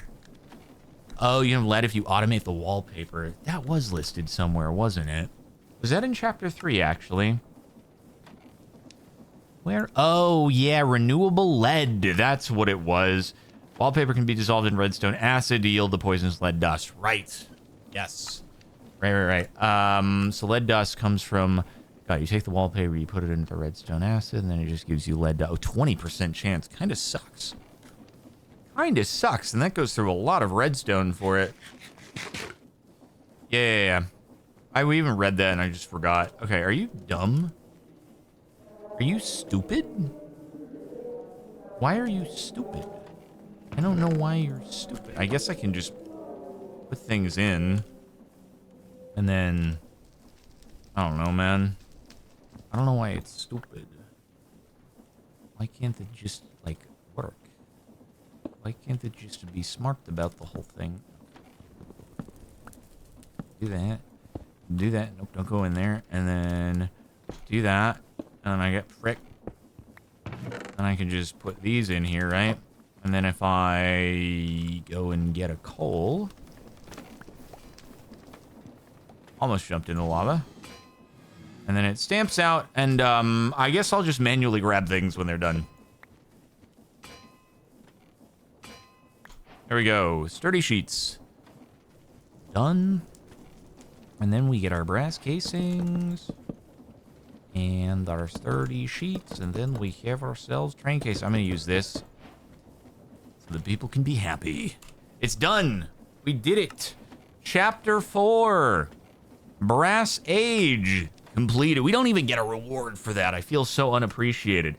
Oh, you have lead if you automate the wallpaper. That was listed somewhere, wasn't it? Was that in Chapter 3, actually? Where? Oh, yeah, renewable lead. That's what it was. Wallpaper can be dissolved in redstone acid to yield the poisonous lead dust. Right. Yes. Right. So lead dust comes from... God, you take the wallpaper, you put it into the redstone acid, and then it just gives you lead dust. Oh, 20% chance. Kind of sucks. And that goes through a lot of redstone for it. Yeah. We even read that and I just forgot. Okay, are you dumb? Are you stupid? Why are you stupid? I don't know why you're stupid. I guess I can just put things in. And then... I don't know, man. I don't know why it's stupid. Why can't it just, like, work? Why can't it just be smart about the whole thing? Do that. Do that. Nope, don't go in there. And then do that. And then I get frick. And I can just put these in here, right? And then if I go and get a coal... Almost jumped in the lava. And then it stamps out, and I guess I'll just manually grab things when they're done. There we go. Sturdy sheets. Done. And then we get our brass casings. And our sturdy sheets. And then we have ourselves train case. I'm going to use this. So the people can be happy. It's done. We did it. Chapter 4. Brass age. Completed. We don't even get a reward for that. I feel so unappreciated.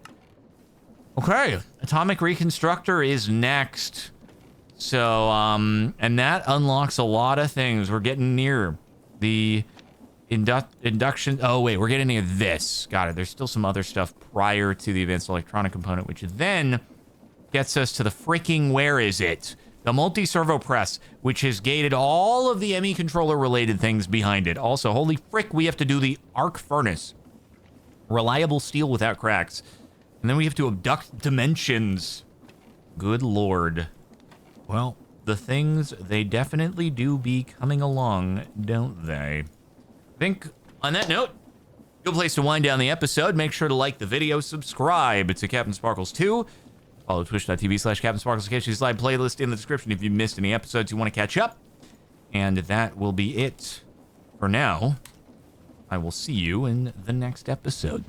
Okay. Atomic Reconstructor is next. So, and that unlocks a lot of things. We're getting near the induction. Oh, wait. We're getting near this. Got it. There's still some other stuff prior to the advanced electronic component, which then gets us to the freaking, where is it? The multi-servo press, which has gated all of the ME controller-related things behind it. Also, holy frick, we have to do the arc furnace. Reliable steel without cracks. And then we have to abduct dimensions. Good lord. Well, the things, they definitely do be coming along, don't they? I think, on that note, good place to wind down the episode. Make sure to like the video, subscribe to Captain Sparkles 2. Follow twitch.tv/CaptainSparkles in case you slide playlist in the description if you missed any episodes you want to catch up. And that will be it for now. I will see you in the next episode.